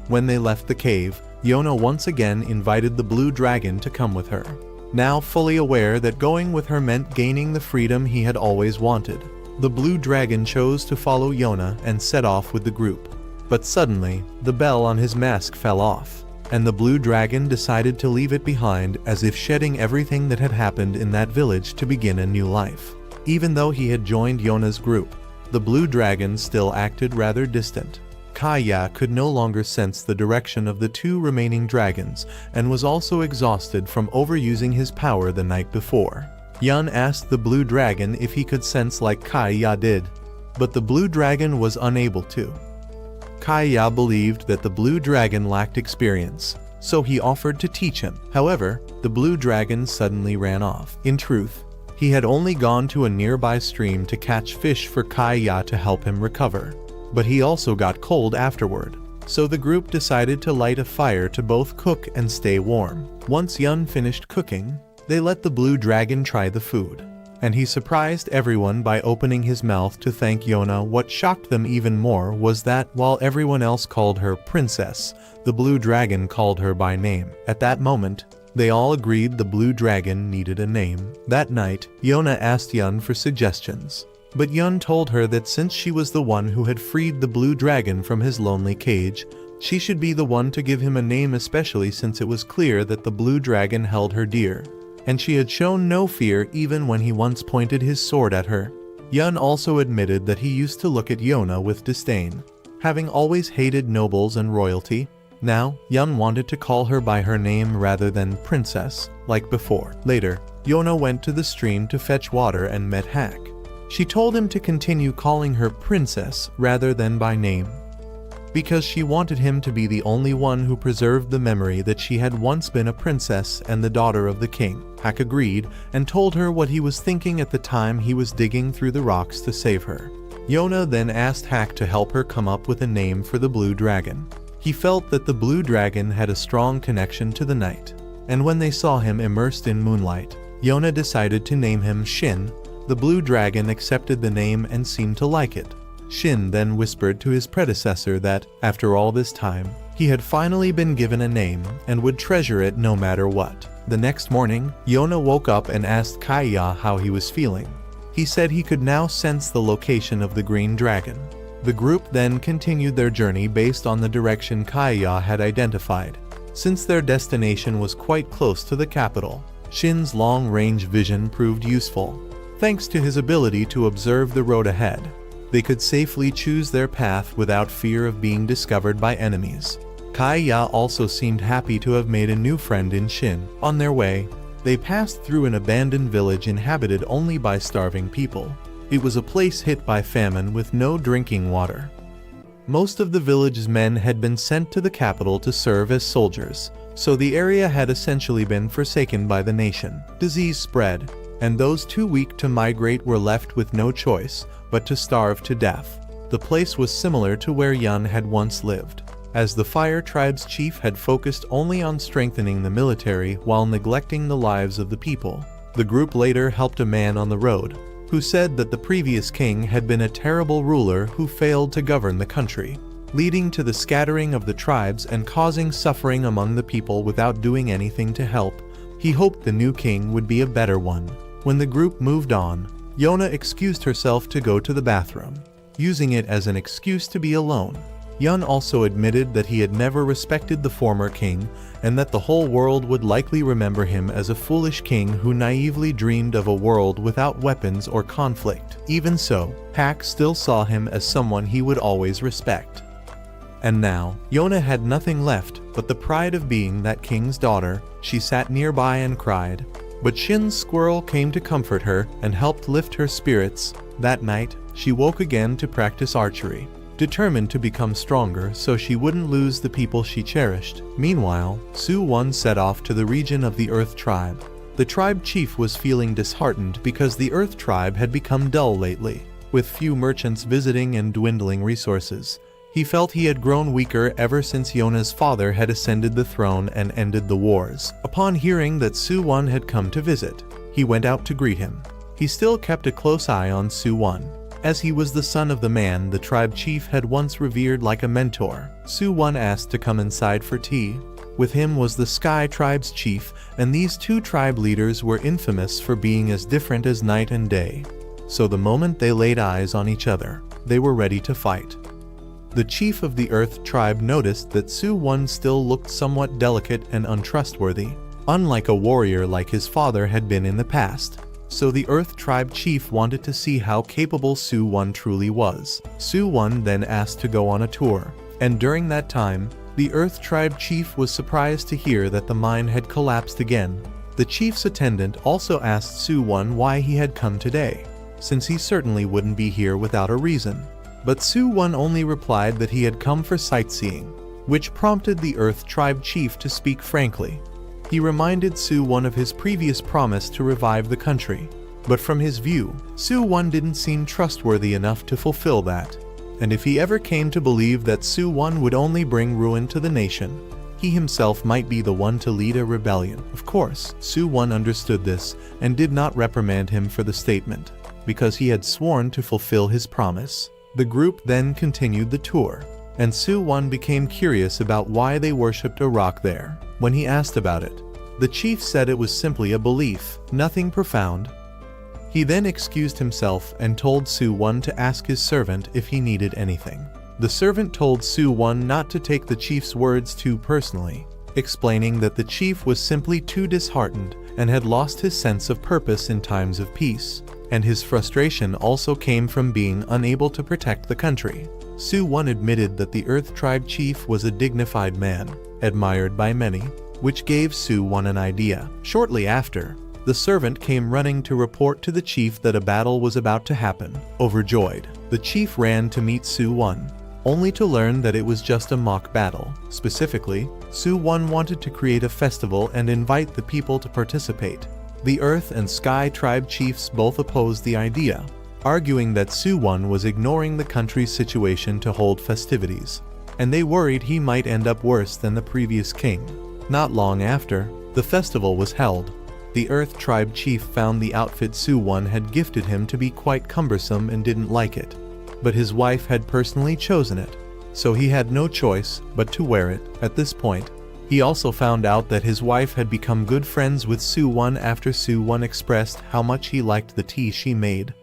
When they left the cave, Yona once again invited the blue dragon to come with her, now fully aware that going with her meant gaining the freedom he had always wanted. The blue dragon chose to follow Yona and set off with the group. But suddenly, the bell on his mask fell off, and the blue dragon decided to leave it behind, as if shedding everything that had happened in that village to begin a new life. Even though he had joined Yona's group, the blue dragon still acted rather distant. Kaya could no longer sense the direction of the two remaining dragons and was also exhausted from overusing his power the night before. Yun asked the blue dragon if he could sense like Kaya did, but the blue dragon was unable to. Kaya believed that the blue dragon lacked experience, so he offered to teach him. However, the blue dragon suddenly ran off. In truth, he had only gone to a nearby stream to catch fish for Kaya to help him recover, but he also got cold afterward. So the group decided to light a fire to both cook and stay warm. Once Yun finished cooking, they let the blue dragon try the food, and he surprised everyone by opening his mouth to thank Yona. What shocked them even more was that, while everyone else called her princess, the blue dragon called her by name. At that moment, they all agreed the blue dragon needed a name. That night, Yona asked Yun for suggestions, but Yun told her that since she was the one who had freed the blue dragon from his lonely cage, she should be the one to give him a name, especially since it was clear that the blue dragon held her dear, and she had shown no fear even when he once pointed his sword at her. Yun also admitted that he used to look at Yona with disdain, having always hated nobles and royalty. Now, Yun wanted to call her by her name rather than princess, like before. Later, Yona went to the stream to fetch water and met Hack. She told him to continue calling her princess rather than by name, because she wanted him to be the only one who preserved the memory that she had once been a princess and the daughter of the king. Hack agreed and told her what he was thinking at the time he was digging through the rocks to save her. Yona then asked Hack to help her come up with a name for the blue dragon. He felt that the blue dragon had a strong connection to the night, and when they saw him immersed in moonlight, Yona decided to name him Shin. The blue dragon accepted the name and seemed to like it. Shin then whispered to his predecessor that, after all this time, he had finally been given a name and would treasure it no matter what. The next morning, Yona woke up and asked Kaya how he was feeling. He said he could now sense the location of the green dragon. The group then continued their journey based on the direction Kaya had identified. Since their destination was quite close to the capital, Shin's long-range vision proved useful. Thanks to his ability to observe the road ahead, they could safely choose their path without fear of being discovered by enemies. Kaya also seemed happy to have made a new friend in Shin. On their way, they passed through an abandoned village inhabited only by starving people. It was a place hit by famine with no drinking water. Most of the village's men had been sent to the capital to serve as soldiers, so the area had essentially been forsaken by the nation. Disease spread, and those too weak to migrate were left with no choice but to starve to death. The place was similar to where Yun had once lived, as the Fire Tribe's chief had focused only on strengthening the military while neglecting the lives of the people. The group later helped a man on the road, who said that the previous king had been a terrible ruler who failed to govern the country, leading to the scattering of the tribes and causing suffering among the people without doing anything to help. He hoped the new king would be a better one. When the group moved on, Yona excused herself to go to the bathroom, using it as an excuse to be alone. Yun also admitted that he had never respected the former king and that the whole world would likely remember him as a foolish king who naively dreamed of a world without weapons or conflict. Even so, Hack still saw him as someone he would always respect. And now, Yona had nothing left but the pride of being that king's daughter. She sat nearby and cried, but Shin's squirrel came to comfort her and helped lift her spirits. That night, she woke again to practice archery, determined to become stronger so she wouldn't lose the people she cherished. Meanwhile, Su-won set off to the region of the Earth Tribe. The tribe chief was feeling disheartened because the Earth Tribe had become dull lately, with few merchants visiting and dwindling resources. He felt he had grown weaker ever since Yona's father had ascended the throne and ended the wars. Upon hearing that Su-won had come to visit, he went out to greet him. He still kept a close eye on Su-won, as he was the son of the man the tribe chief had once revered like a mentor. Su-won asked to come inside for tea. With him was the Sky Tribe's chief, and these two tribe leaders were infamous for being as different as night and day. So the moment they laid eyes on each other, they were ready to fight. The chief of the Earth Tribe noticed that Su-won still looked somewhat delicate and untrustworthy, unlike a warrior like his father had been in the past. So the Earth Tribe chief wanted to see how capable Su-won truly was. Su-won then asked to go on a tour. And during that time, the Earth Tribe chief was surprised to hear that the mine had collapsed again. The chief's attendant also asked Su-won why he had come today, since he certainly wouldn't be here without a reason. But Su-won only replied that he had come for sightseeing, which prompted the Earth Tribe chief to speak frankly. He reminded Su-won of his previous promise to revive the country, but from his view, Su-won didn't seem trustworthy enough to fulfill that. And if he ever came to believe that Su-won would only bring ruin to the nation, he himself might be the one to lead a rebellion. Of course, Su-won understood this and did not reprimand him for the statement, because he had sworn to fulfill his promise. The group then continued the tour, and Su-won became curious about why they worshipped a rock there. When he asked about it, the chief said it was simply a belief, nothing profound. He then excused himself and told Su-won to ask his servant if he needed anything. The servant told Su-won not to take the chief's words too personally, explaining that the chief was simply too disheartened and had lost his sense of purpose in times of peace, and his frustration also came from being unable to protect the country. Su-won admitted that the Earth Tribe chief was a dignified man, admired by many, which gave Su-won an idea. Shortly after, the servant came running to report to the chief that a battle was about to happen. Overjoyed, the chief ran to meet Su-won, only to learn that it was just a mock battle. Specifically, Su-won wanted to create a festival and invite the people to participate. The Earth and Sky Tribe chiefs both opposed the idea, arguing that Su-won was ignoring the country's situation to hold festivities, and they worried he might end up worse than the previous king. Not long after, the festival was held. The Earth Tribe chief found the outfit Su-won had gifted him to be quite cumbersome and didn't like it. But his wife had personally chosen it, so he had no choice but to wear it. At this point, he also found out that his wife had become good friends with Su-won after Su-won expressed how much he liked the tea she made.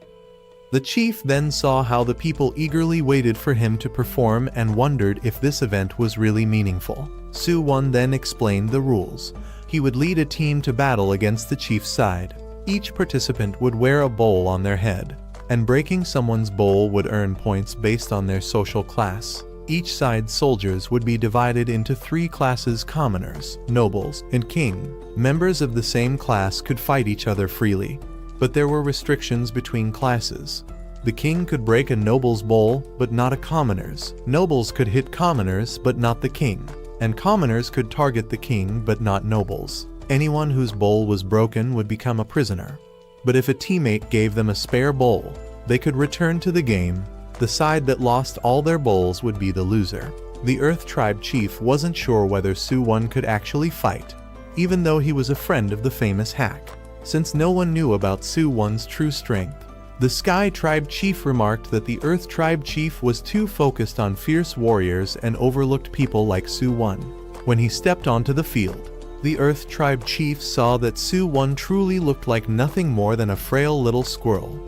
The chief then saw how the people eagerly waited for him to perform and wondered if this event was really meaningful. Su-won then explained the rules. He would lead a team to battle against the chief's side. Each participant would wear a bowl on their head, and breaking someone's bowl would earn points based on their social class. Each side's soldiers would be divided into 3 classes: commoners, nobles, and king. Members of the same class could fight each other freely, but there were restrictions between classes. The king could break a noble's bowl, but not a commoner's. Nobles could hit commoners, but not the king. And commoners could target the king, but not nobles. Anyone whose bowl was broken would become a prisoner. But if a teammate gave them a spare bowl, they could return to the game. The side that lost all their bowls would be the loser. The Earth Tribe chief wasn't sure whether Su-won could actually fight, even though he was a friend of the famous hack, since no one knew about Su-won's true strength. The Sky Tribe chief remarked that the Earth Tribe chief was too focused on fierce warriors and overlooked people like Su-won. When he stepped onto the field, the Earth Tribe chief saw that Su-won truly looked like nothing more than a frail little squirrel.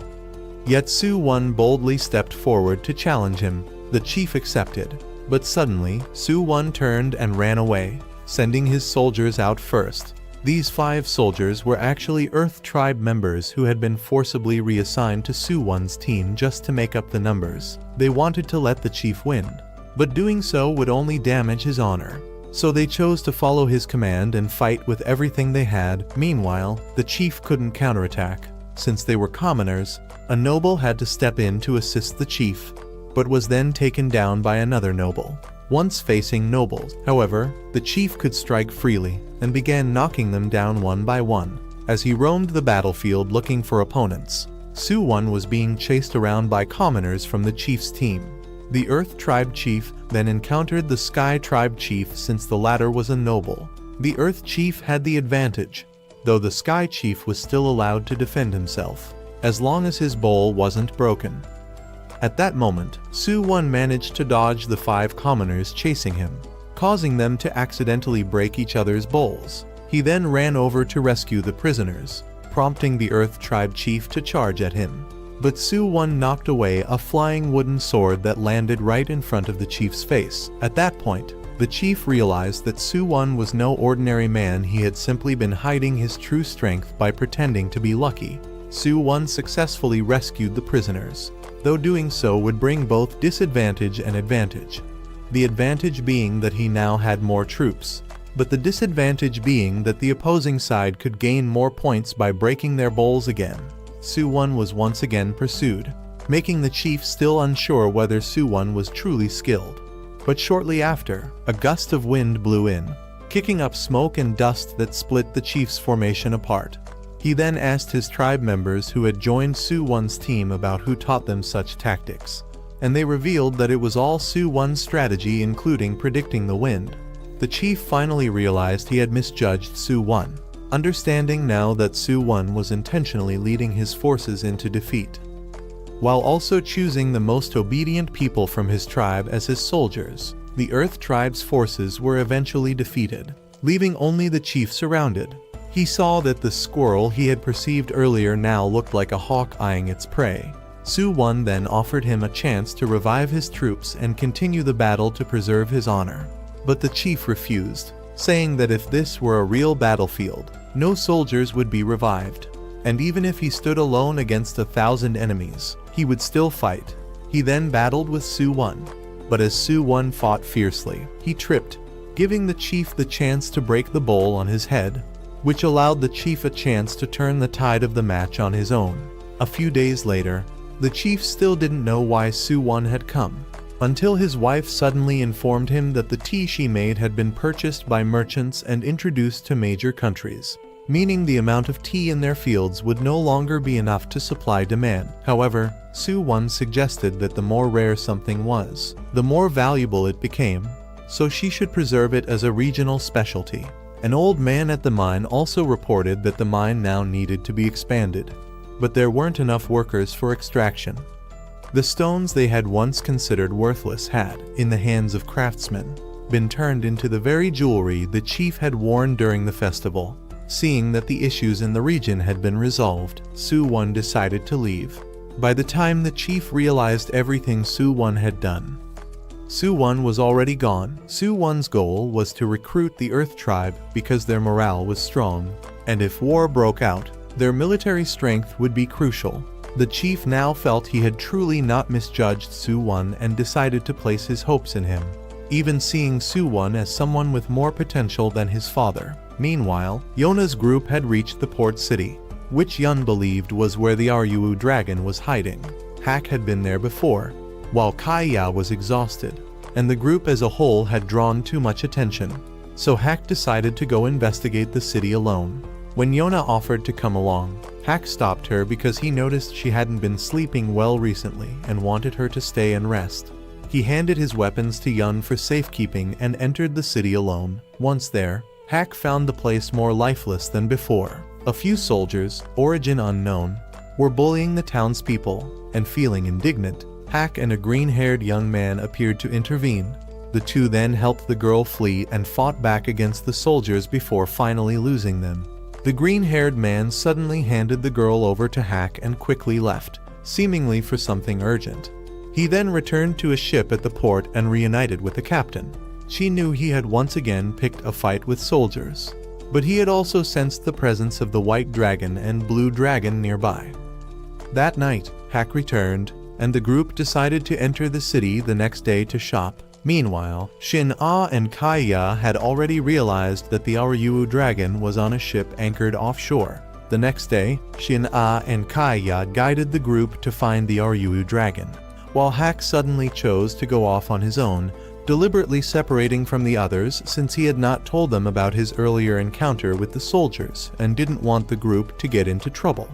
Yet Su-won boldly stepped forward to challenge him. The chief accepted, but suddenly Su-won turned and ran away, sending his soldiers out first. These 5 soldiers were actually Earth Tribe members who had been forcibly reassigned to Su-won's team just to make up the numbers. They wanted to let the chief win, but doing so would only damage his honor. So they chose to follow his command and fight with everything they had. Meanwhile, the chief couldn't counterattack. Since they were commoners, a noble had to step in to assist the chief, but was then taken down by another noble. Once facing nobles, however, the chief could strike freely and began knocking them down one by one. As he roamed the battlefield looking for opponents, Su-won was being chased around by commoners from the chief's team. The Earth Tribe chief then encountered the Sky Tribe chief since the latter was a noble. The Earth chief had the advantage, though the Sky chief was still allowed to defend himself, as long as his bowl wasn't broken. At that moment, Su-won managed to dodge the 5 commoners chasing him, causing them to accidentally break each other's bowls. He then ran over to rescue the prisoners, prompting the Earth Tribe chief to charge at him. But Su-won knocked away a flying wooden sword that landed right in front of the chief's face. At that point, the chief realized that Su-won was no ordinary man. He had simply been hiding his true strength by pretending to be lucky. Su-won successfully rescued the prisoners, though doing so would bring both disadvantage and advantage. the advantage being that he now had more troops, but the disadvantage being that the opposing side could gain more points by breaking their bowls again. Su-won was once again pursued, making the chief still unsure whether Su-won was truly skilled. But shortly after, a gust of wind blew in, kicking up smoke and dust that split the chief's formation apart. He then asked his tribe members who had joined Su-won's team about who taught them such tactics, and they revealed that it was all Su-won's strategy, including predicting the wind. The chief finally realized he had misjudged Su-won, understanding now that Su-won was intentionally leading his forces into defeat, while also choosing the most obedient people from his tribe as his soldiers. The Earth tribe's forces were eventually defeated, leaving only the chief surrounded. He saw that the squirrel he had perceived earlier now looked like a hawk eyeing its prey. Su-won then offered him a chance to revive his troops and continue the battle to preserve his honor. But the chief refused, saying that if this were a real battlefield, no soldiers would be revived, and even if he stood alone against 1,000 enemies, he would still fight. He then battled with Su-won, but as Su-won fought fiercely, he tripped, giving the chief the chance to break the bowl on his head, which allowed the chief a chance to turn the tide of the match on his own. A few days later, the chief still didn't know why Su-won had come, until his wife suddenly informed him that the tea she made had been purchased by merchants and introduced to major countries, meaning the amount of tea in their fields would no longer be enough to supply demand. However, Su-won suggested that the more rare something was, the more valuable it became, so she should preserve it as a regional specialty. An old man at the mine also reported that the mine now needed to be expanded, but there weren't enough workers for extraction. The stones they had once considered worthless had, in the hands of craftsmen, been turned into the very jewelry the chief had worn during the festival. Seeing that the issues in the region had been resolved, Su-won decided to leave. By the time the chief realized everything Su-won had done, Su-won was already gone. Su-won's goal was to recruit the Earth tribe because their morale was strong, and if war broke out, their military strength would be crucial. The chief now felt he had truly not misjudged Su-won and decided to place his hopes in him, even seeing Su-won as someone with more potential than his father. Meanwhile, Yona's group had reached the port city, which Yun believed was where the Ryuu dragon was hiding. Hak had been there before, while Kaiya was exhausted, and the group as a whole had drawn too much attention, so Hak decided to go investigate the city alone. When Yona offered to come along, Hak stopped her because he noticed she hadn't been sleeping well recently and wanted her to stay and rest. He handed his weapons to Yun for safekeeping and entered the city alone. Once there, Hak found the place more lifeless than before. A few soldiers, origin unknown, were bullying the townspeople, and feeling indignant, Hak and a green-haired young man appeared to intervene. The two then helped the girl flee and fought back against the soldiers before finally losing them. The green-haired man suddenly handed the girl over to Hak and quickly left, seemingly for something urgent. He then returned to a ship at the port and reunited with the captain. She knew he had once again picked a fight with soldiers, but he had also sensed the presence of the white dragon and blue dragon nearby. That night, Hak returned, and the group decided to enter the city the next day to shop. Meanwhile, Shin-Ah and Kaiya had already realized that the Ryuu dragon was on a ship anchored offshore. The next day, Shin-Ah and Kaiya guided the group to find the Ryuu dragon, while Hak suddenly chose to go off on his own, deliberately separating from the others since he had not told them about his earlier encounter with the soldiers and didn't want the group to get into trouble.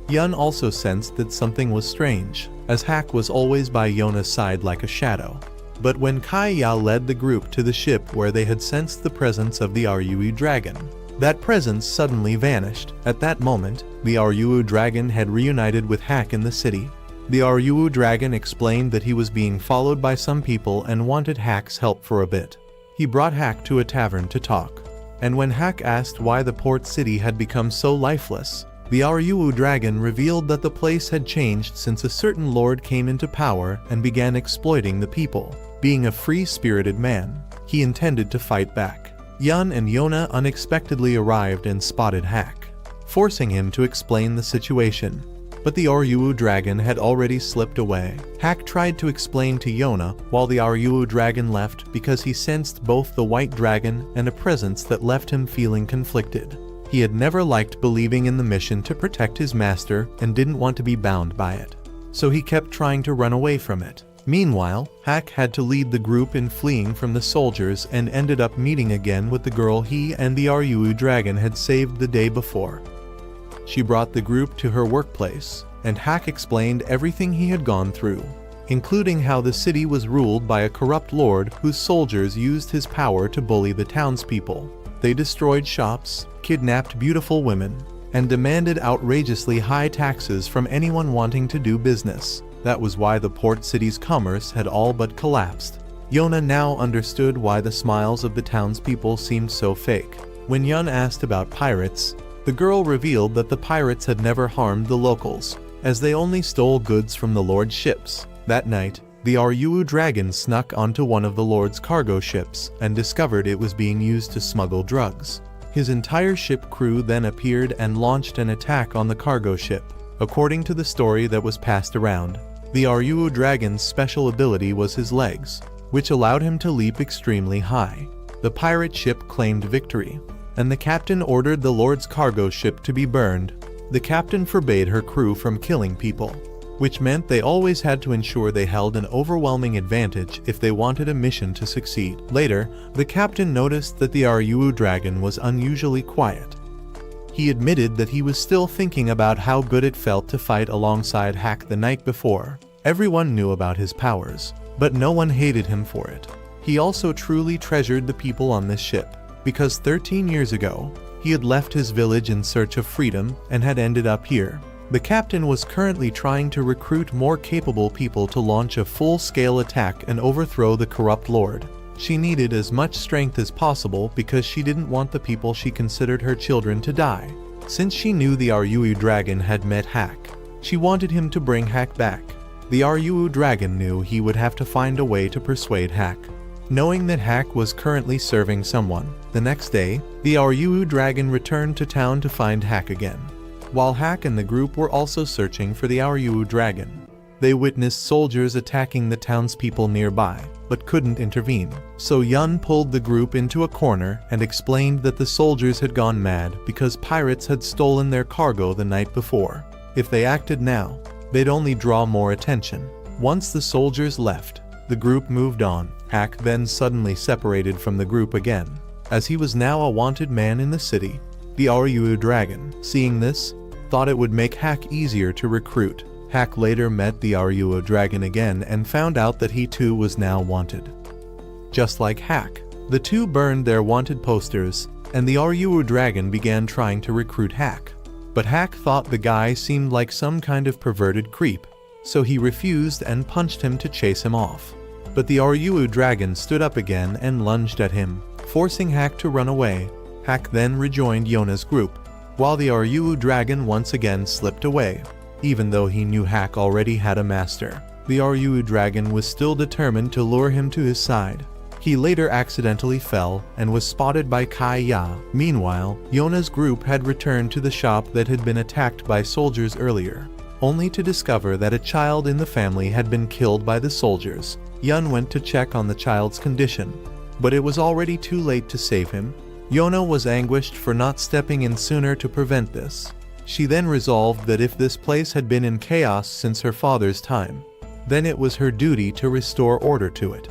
Yun also sensed that something was strange, as Hak was always by Yona's side like a shadow. But when Kaiya led the group to the ship where they had sensed the presence of the Ryuu dragon, that presence suddenly vanished. At that moment, the Ryuu dragon had reunited with Hak in the city. The Ryuu dragon explained that he was being followed by some people and wanted Hak's help for a bit. He brought Hak to a tavern to talk, and when Hak asked why the port city had become so lifeless, the Ryuu dragon revealed that the place had changed since a certain lord came into power and began exploiting the people. Being a free-spirited man, he intended to fight back. Yun and Yona unexpectedly arrived and spotted Hak, forcing him to explain the situation. but the Ryuu dragon had already slipped away. Hack tried to explain to Yona while the Ryuu dragon left because he sensed both the white dragon and a presence that left him feeling conflicted. He had never liked believing in the mission to protect his master and didn't want to be bound by it. So he kept trying to run away from it. Meanwhile, Hack had to lead the group in fleeing from the soldiers and ended up meeting again with the girl he and the Ryuu dragon had saved the day before. She brought the group to her workplace, and Hack explained everything he had gone through, including how the city was ruled by a corrupt lord whose soldiers used his power to bully the townspeople. They destroyed shops, kidnapped beautiful women, and demanded outrageously high taxes from anyone wanting to do business. That was why the port city's commerce had all but collapsed. Yona now understood why the smiles of the townspeople seemed so fake. When Yun asked about pirates, the girl revealed that the pirates had never harmed the locals, as they only stole goods from the lord's ships. That night, the Ryuu dragon snuck onto one of the lord's cargo ships and discovered it was being used to smuggle drugs. His entire ship crew then appeared and launched an attack on the cargo ship. According to the story that was passed around, the Ryuu dragon's special ability was his legs, which allowed him to leap extremely high. The pirate ship claimed victory, and the captain ordered the lord's cargo ship to be burned. The captain forbade her crew from killing people, which meant they always had to ensure they held an overwhelming advantage if they wanted a mission to succeed. Later, the captain noticed that the Ryuu dragon was unusually quiet. He admitted that he was still thinking about how good it felt to fight alongside Hack the night before. Everyone knew about his powers, but no one hated him for it. He also truly treasured the people on this ship, because 13 years ago, he had left his village in search of freedom and had ended up here. The captain was currently trying to recruit more capable people to launch a full-scale attack and overthrow the corrupt lord. She needed as much strength as possible because she didn't want the people she considered her children to die. Since she knew the Ryuu dragon had met Hack, she wanted him to bring Hack back. The Ryuu dragon knew he would have to find a way to persuade Hack. Knowing that Hack was currently serving someone, the next day, the Ryuu dragon returned to town to find Hack again. While Hack and the group were also searching for the Ryuu dragon, they witnessed soldiers attacking the townspeople nearby, but couldn't intervene. So Yun pulled the group into a corner and explained that the soldiers had gone mad because pirates had stolen their cargo the night before. If they acted now, they'd only draw more attention. Once the soldiers left, the group moved on. Hack then suddenly separated from the group again, as he was now a wanted man in the city. The Ryuu dragon, seeing this, thought it would make Hack easier to recruit. Hack later met the Ryuu dragon again and found out that he too was now wanted. Just like Hack, the two burned their wanted posters, and the Ryuu dragon began trying to recruit Hack. But Hack thought the guy seemed like some kind of perverted creep, so he refused and punched him to chase him off. But the Ryuu dragon stood up again and lunged at him, forcing Hack to run away. Hack then rejoined Yona's group, while the Ryuu dragon once again slipped away. Even though he knew Hack already had a master, the Ryuu dragon was still determined to lure him to his side. He later accidentally fell and was spotted by Kai-ya. Meanwhile, Yona's group had returned to the shop that had been attacked by soldiers earlier, only to discover that a child in the family had been killed by the soldiers. Yun went to check on the child's condition, but it was already too late to save him. Yona was anguished for not stepping in sooner to prevent this. She then resolved that if this place had been in chaos since her father's time, then it was her duty to restore order to it.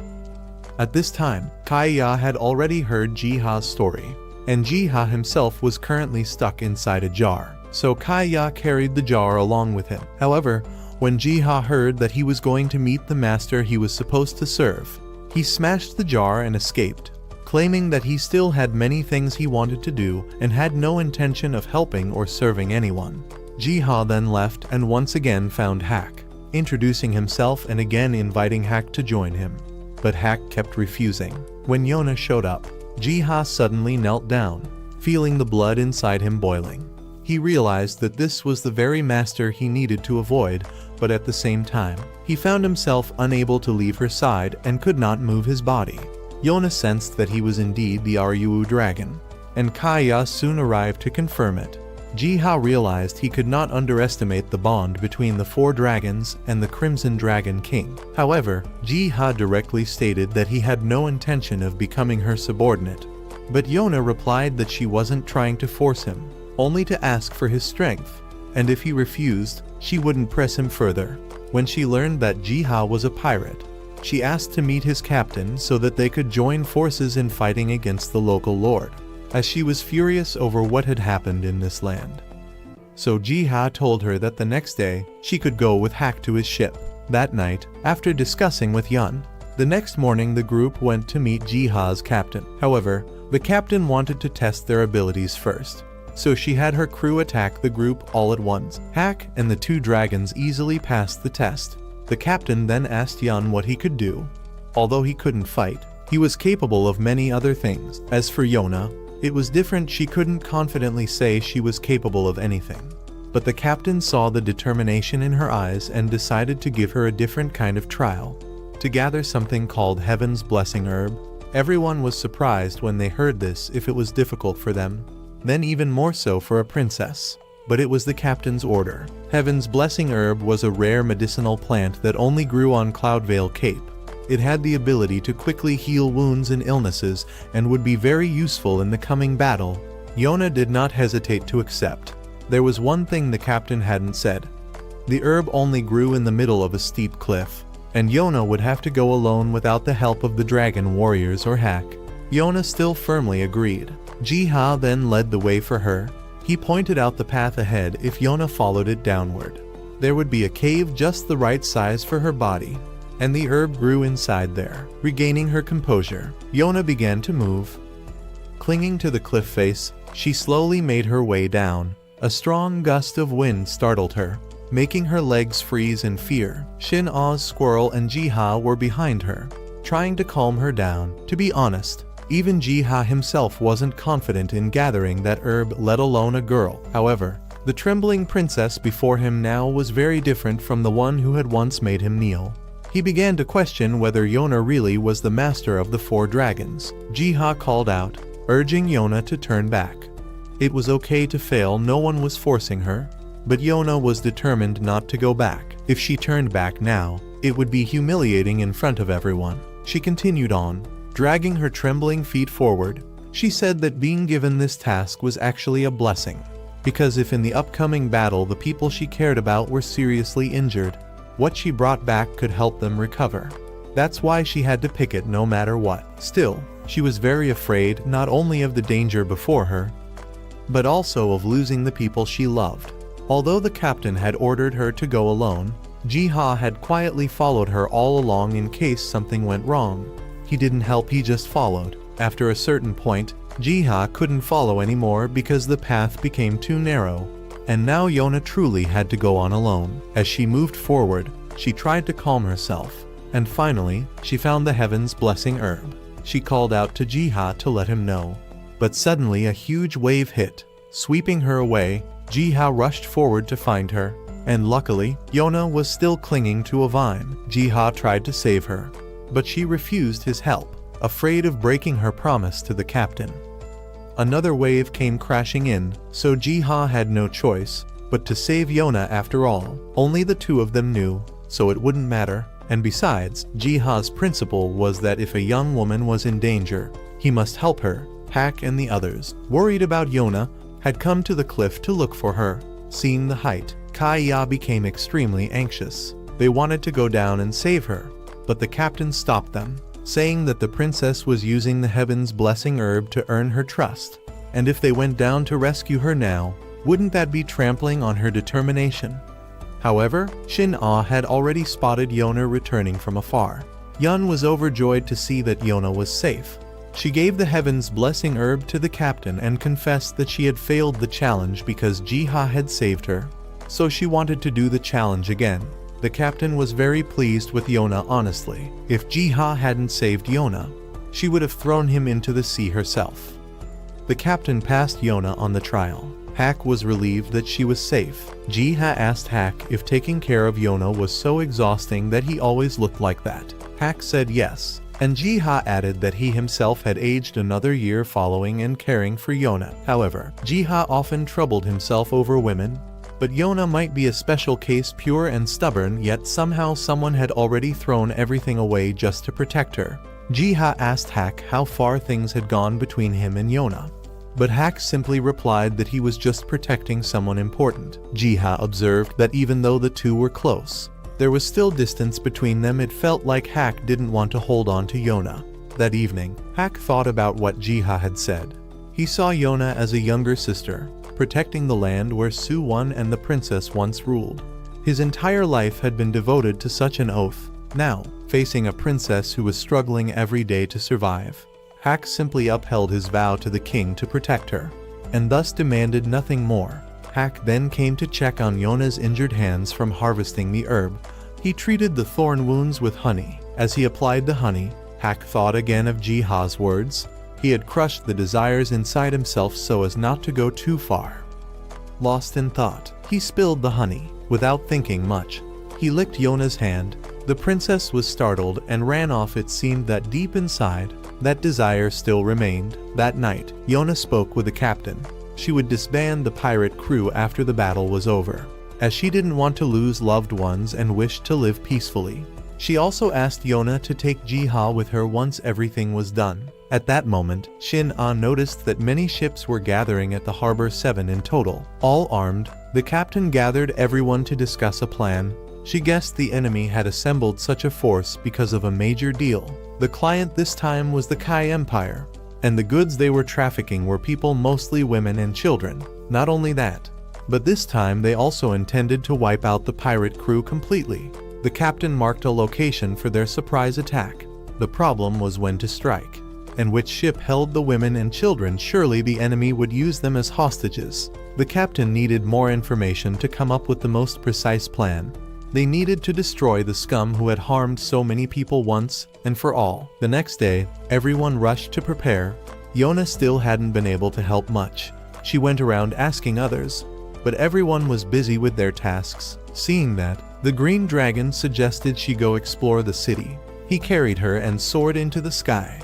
At this time, Kai-ya had already heard Jiha's story, and Jiha himself was currently stuck inside a jar, so Kai-ya carried the jar along with him. However, when Jiha heard that he was going to meet the master he was supposed to serve, he smashed the jar and escaped, claiming that he still had many things he wanted to do and had no intention of helping or serving anyone. Jiha then left and once again found Hack, introducing himself and again inviting Hack to join him. But Hack kept refusing. When Yona showed up, Jiha suddenly knelt down, feeling the blood inside him boiling. He realized that this was the very master he needed to avoid, but at the same time, he found himself unable to leave her side and could not move his body. Yona sensed that he was indeed the Ryuu dragon, and Kai-ya soon arrived to confirm it. Jiha realized he could not underestimate the bond between the 4 dragons and the Crimson Dragon King. However, Jiha directly stated that he had no intention of becoming her subordinate. But Yona replied that she wasn't trying to force him, only to ask for his strength, and if he refused, she wouldn't press him further. When she learned that Jiha was a pirate, she asked to meet his captain so that they could join forces in fighting against the local lord, as she was furious over what had happened in this land. So Jiha told her that the next day, she could go with Hak to his ship. That night, after discussing with Yun, the next morning the group went to meet Jiha's captain. However, the captain wanted to test their abilities first, so she had her crew attack the group all at once. Hak and the 2 dragons easily passed the test. The captain then asked Yun what he could do. Although he couldn't fight, he was capable of many other things. As for Yona, it was different. She couldn't confidently say she was capable of anything. But the captain saw the determination in her eyes and decided to give her a different kind of trial, to gather something called Heaven's Blessing Herb. Everyone was surprised when they heard this, if it was difficult for them, then even more so for a princess. But it was the captain's order. Heaven's Blessing Herb was a rare medicinal plant that only grew on Cloudvale Cape. It had the ability to quickly heal wounds and illnesses and would be very useful in the coming battle. Yona did not hesitate to accept. There was one thing the captain hadn't said. The herb only grew in the middle of a steep cliff, and Yona would have to go alone without the help of the dragon warriors or Hak. Yona still firmly agreed. Jiha then led the way for her. He pointed out the path ahead if Yona followed it downward. There would be a cave just the right size for her body, and the herb grew inside there. Regaining her composure, Yona began to move. Clinging to the cliff face, she slowly made her way down. A strong gust of wind startled her, making her legs freeze in fear. Shin-Ah's squirrel and Jiha were behind her, trying to calm her down. To be honest, even Jiha himself wasn't confident in gathering that herb, let alone a girl. However, the trembling princess before him now was very different from the one who had once made him kneel. He began to question whether Yona really was the master of the 4 dragons. Jiha called out, urging Yona to turn back. It was okay to fail, no one was forcing her, but Yona was determined not to go back. If she turned back now, it would be humiliating in front of everyone. She continued on, dragging her trembling feet forward. She said that being given this task was actually a blessing, because if in the upcoming battle the people she cared about were seriously injured, what she brought back could help them recover. That's why she had to pick it no matter what. Still, she was very afraid not only of the danger before her, but also of losing the people she loved. Although the captain had ordered her to go alone, Jiha had quietly followed her all along in case something went wrong. He didn't help, he just followed. After a certain point, Jiha couldn't follow anymore because the path became too narrow, and now Yona truly had to go on alone. As she moved forward, she tried to calm herself, and finally, she found the Heaven's Blessing Herb. She called out to Jiha to let him know. But suddenly a huge wave hit, sweeping her away. Jiha rushed forward to find her, and luckily, Yona was still clinging to a vine. Jiha tried to save her, but she refused his help, afraid of breaking her promise to the captain. Another wave came crashing in, so Jiha had no choice but to save Yona after all. Only the 2 of them knew, so it wouldn't matter. And besides, Jiha's principle was that if a young woman was in danger, he must help her. Hak and the others, worried about Yona, had come to the cliff to look for her. Seeing the height, Kaiya became extremely anxious. They wanted to go down and save her, but the captain stopped them, saying that the princess was using the Heaven's Blessing Herb to earn her trust, and if they went down to rescue her now, wouldn't that be trampling on her determination? However, Shin-Ah had already spotted Yona returning from afar. Yun was overjoyed to see that Yona was safe. She gave the Heaven's Blessing Herb to the captain and confessed that she had failed the challenge because Jiha had saved her, so she wanted to do the challenge again. The captain was very pleased with Yona, honestly. If Jiha hadn't saved Yona, she would have thrown him into the sea herself. The captain passed Yona on the trial. Hak was relieved that she was safe. Jiha asked Hak if taking care of Yona was so exhausting that he always looked like that. Hak said yes, And Jiha added that he himself had aged another year following and caring for Yona. However, Jiha often troubled himself over women, but Yona might be a special case, pure and stubborn, yet somehow someone had already thrown everything away just to protect her. Jiha asked Hak how far things had gone between him and Yona, but Hak simply replied that he was just protecting someone important. Jiha observed that even though the two were close, there was still distance between them. It felt like Hak didn't want to hold on to Yona. That evening, Hak thought about what Jiha had said. He saw Yona as a younger sister, protecting the land where Su-won and the princess once ruled. His entire life had been devoted to such an oath. Now, facing a princess who was struggling every day to survive, Hak simply upheld his vow to the king to protect her, and thus demanded nothing more. Hak then came to check on Yona's injured hands from harvesting the herb. He treated the thorn wounds with honey. As he applied the honey, Hak thought again of Jiha's words. He had crushed the desires inside himself so as not to go too far. Lost in thought, he spilled the honey. Without thinking much, he licked Yona's hand. The princess was startled and ran off. It seemed that deep inside, that desire still remained. That night, Yona spoke with the captain. She would disband the pirate crew after the battle was over, as she didn't want to lose loved ones and wished to live peacefully. She also asked Yona to take Jiha with her once everything was done. At that moment, Shin-ah noticed that many ships were gathering at the harbor, 7 in total, all armed. The captain gathered everyone to discuss a plan. She guessed the enemy had assembled such a force because of a major deal. The client this time was the Kai Empire, and the goods they were trafficking were people, mostly women and children. Not only that, but this time they also intended to wipe out the pirate crew completely. The captain marked a location for their surprise attack. The problem was when to strike, and which ship held the women and children. Surely the enemy would use them as hostages. The captain needed more information to come up with the most precise plan. They needed to destroy the scum who had harmed so many people once and for all. The next day, everyone rushed to prepare. Yona still hadn't been able to help much. She went around asking others, but everyone was busy with their tasks. Seeing that, the green dragon suggested she go explore the city. He carried her and soared into the sky.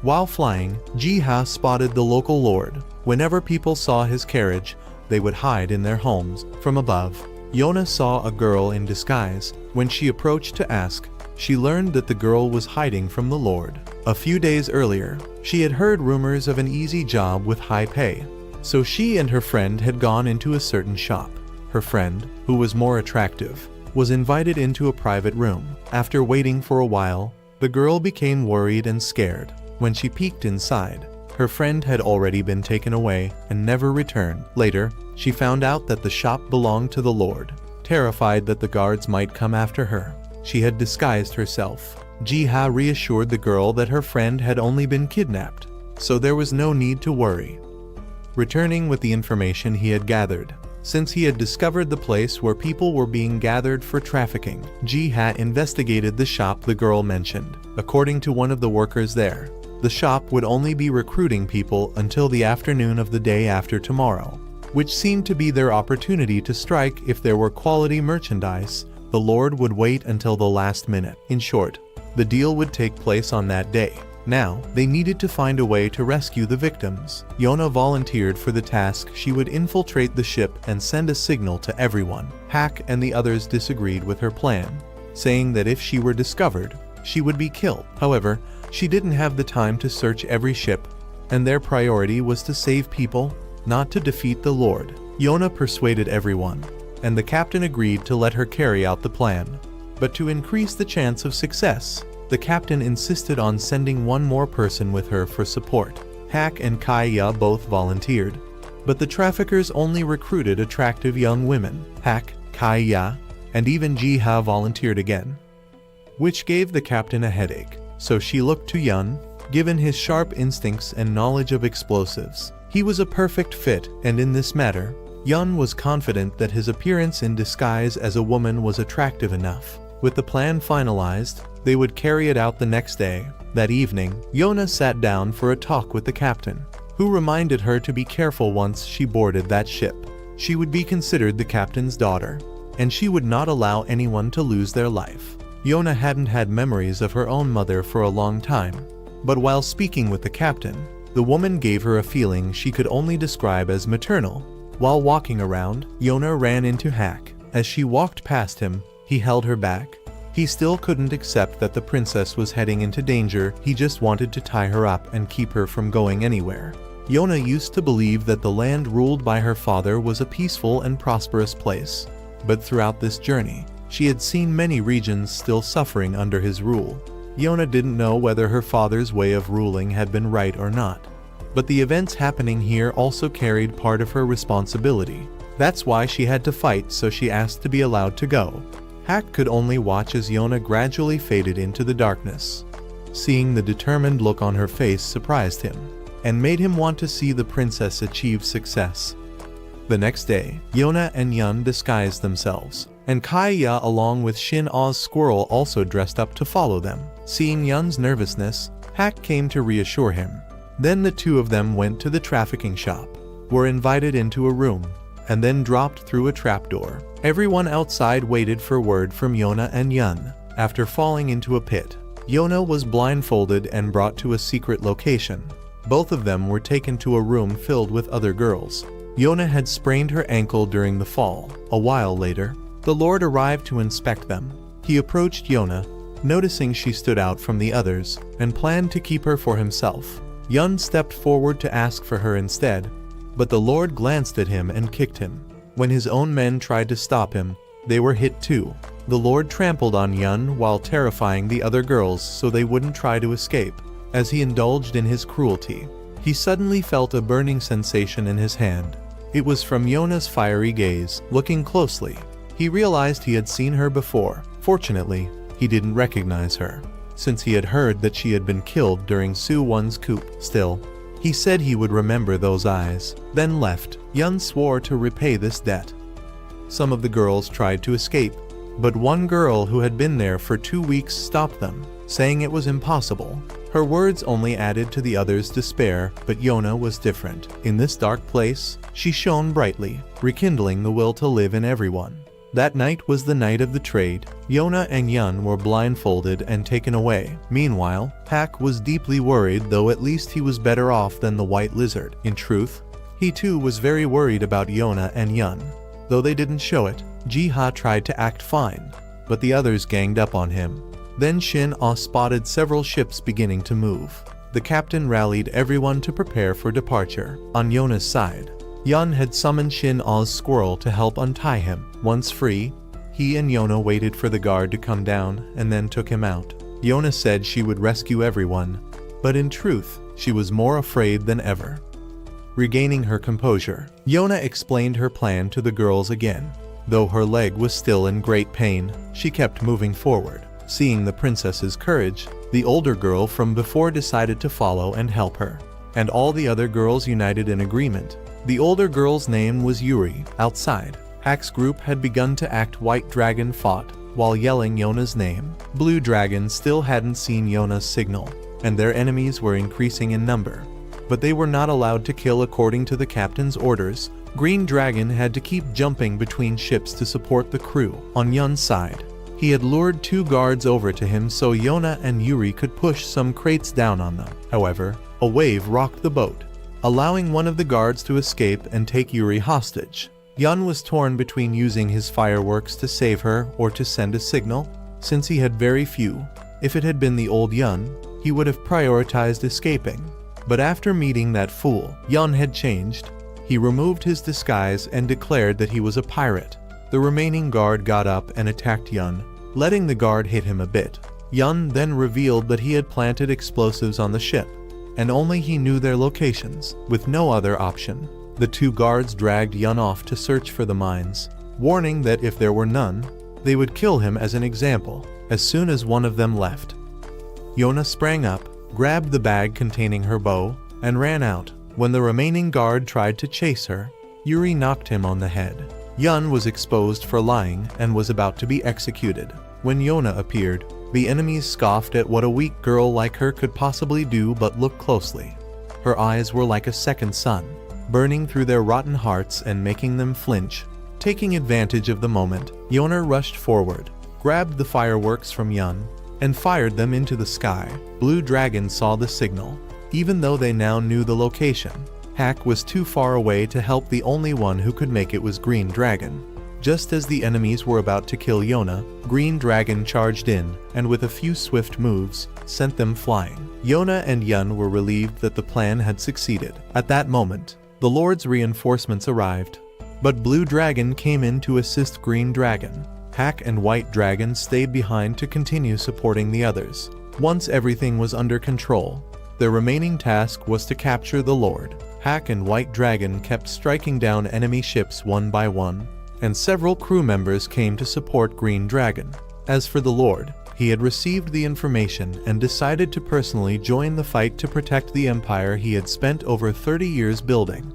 While flying, Jiha spotted the local lord. Whenever people saw his carriage, they would hide in their homes. From above, Yona saw a girl in disguise. When she approached to ask, she learned that the girl was hiding from the lord. A few days earlier, she had heard rumors of an easy job with high pay, so she and her friend had gone into a certain shop. Her friend, who was more attractive, was invited into a private room. After waiting for a while, the girl became worried and scared. When she peeked inside, her friend had already been taken away and never returned. Later, she found out that the shop belonged to the lord. Terrified that the guards might come after her, she had disguised herself. Jiha reassured the girl that her friend had only been kidnapped, so there was no need to worry. Returning with the information he had gathered, since he had discovered the place where people were being gathered for trafficking, Jiha investigated the shop the girl mentioned. According to one of the workers there, the shop would only be recruiting people until the afternoon of the day after tomorrow, which seemed to be their opportunity to strike. If there were quality merchandise, the lord would wait until the last minute. In short, the deal would take place on that day. Now, they needed to find a way to rescue the victims. Yona volunteered for the task. She would infiltrate the ship and send a signal to everyone. Hak and the others disagreed with her plan, saying that if she were discovered, she would be killed. However, she didn't have the time to search every ship, and their priority was to save people, not to defeat the lord. Yona persuaded everyone, and the captain agreed to let her carry out the plan. But to increase the chance of success, the captain insisted on sending one more person with her for support. Hak and Kaya both volunteered, but the traffickers only recruited attractive young women. Hak, Kaya, and even Jiha volunteered again, which gave the captain a headache. So she looked to Yun. Given his sharp instincts and knowledge of explosives, he was a perfect fit, and in this matter, Yun was confident that his appearance in disguise as a woman was attractive enough. With the plan finalized, they would carry it out the next day. That evening, Yona sat down for a talk with the captain, who reminded her to be careful once she boarded that ship. She would be considered the captain's daughter, and she would not allow anyone to lose their life. Yona hadn't had memories of her own mother for a long time. But while speaking with the captain, the woman gave her a feeling she could only describe as maternal. While walking around, Yona ran into Hack. As she walked past him, he held her back. He still couldn't accept that the princess was heading into danger. He just wanted to tie her up and keep her from going anywhere. Yona used to believe that the land ruled by her father was a peaceful and prosperous place. But throughout this journey, she had seen many regions still suffering under his rule. Yona didn't know whether her father's way of ruling had been right or not. But the events happening here also carried part of her responsibility. That's why she had to fight, so she asked to be allowed to go. Hack could only watch as Yona gradually faded into the darkness. Seeing the determined look on her face surprised him, and made him want to see the princess achieve success. The next day, Yona and Yun disguised themselves, and Kaiya along with Shin Ah's squirrel also dressed up to follow them. Seeing Yun's nervousness, Hack came to reassure him. Then the two of them went to the trafficking shop, were invited into a room, and then dropped through a trapdoor. Everyone outside waited for word from Yona and Yun. After falling into a pit, Yona was blindfolded and brought to a secret location. Both of them were taken to a room filled with other girls. Yona had sprained her ankle during the fall. A while later, the Lord arrived to inspect them. He approached Yona, noticing she stood out from the others, and planned to keep her for himself. Yun stepped forward to ask for her instead, but the Lord glanced at him and kicked him. When his own men tried to stop him, they were hit too. The Lord trampled on Yun while terrifying the other girls so they wouldn't try to escape. As he indulged in his cruelty, he suddenly felt a burning sensation in his hand. It was from Yona's fiery gaze. Looking closely, he realized he had seen her before. Fortunately, he didn't recognize her, since he had heard that she had been killed during Su-won's coup. Still, he said he would remember those eyes, then left. Yun swore to repay this debt. Some of the girls tried to escape, but one girl who had been there for 2 weeks stopped them, saying it was impossible. Her words only added to the others' despair, but Yona was different. In this dark place, she shone brightly, rekindling the will to live in everyone. That night was the night of the trade. Yona and Yun were blindfolded and taken away. Meanwhile, Hack was deeply worried, though at least he was better off than the white lizard. In truth, he too was very worried about Yona and Yun. Though they didn't show it, Ji-ha tried to act fine, but the others ganged up on him. Then Shin Ah spotted several ships beginning to move. The captain rallied everyone to prepare for departure. On Yona's side, Yun had summoned Shin Ah's squirrel to help untie him. Once free, he and Yona waited for the guard to come down and then took him out. Yona said she would rescue everyone, but in truth, she was more afraid than ever. Regaining her composure, Yona explained her plan to the girls again. Though her leg was still in great pain, she kept moving forward. Seeing the princess's courage, the older girl from before decided to follow and help her, and all the other girls united in agreement. The older girl's name was Yuri. Outside, Hack's group had begun to act. White Dragon fought, while yelling Yona's name. Blue Dragon still hadn't seen Yona's signal, and their enemies were increasing in number. But they were not allowed to kill according to the captain's orders. Green Dragon had to keep jumping between ships to support the crew. On Yun's side, he had lured 2 guards over to him so Yona and Yuri could push some crates down on them. However, a wave rocked the boat, allowing one of the guards to escape and take Yuri hostage. Yun was torn between using his fireworks to save her or to send a signal, since he had very few. If it had been the old Yun, he would have prioritized escaping. But after meeting that fool, Yun had changed. He removed his disguise and declared that he was a pirate. The remaining guard got up and attacked Yun, letting the guard hit him a bit. Yun then revealed that he had planted explosives on the ship, and only he knew their locations. With no other option, the 2 guards dragged Yun off to search for the mines, warning that if there were none, they would kill him as an example. As soon as one of them left, Yona sprang up, grabbed the bag containing her bow, and ran out. When the remaining guard tried to chase her, Yuri knocked him on the head. Yun was exposed for lying and was about to be executed. When Yona appeared, the enemies scoffed at what a weak girl like her could possibly do, but looked closely. Her eyes were like a second sun, burning through their rotten hearts and making them flinch. Taking advantage of the moment, Yona rushed forward, grabbed the fireworks from Yun, and fired them into the sky. Blue Dragon saw the signal. Even though they now knew the location, Hack was too far away to help. The only one who could make it was Green Dragon. Just as the enemies were about to kill Yona, Green Dragon charged in, and with a few swift moves, sent them flying. Yona and Yun were relieved that the plan had succeeded. At that moment, the Lord's reinforcements arrived. But Blue Dragon came in to assist Green Dragon. Hack and White Dragon stayed behind to continue supporting the others. Once everything was under control, their remaining task was to capture the Lord. Hack and White Dragon kept striking down enemy ships one by one, and several crew members came to support Green Dragon. As for the Lord, he had received the information and decided to personally join the fight to protect the empire he had spent over 30 years building.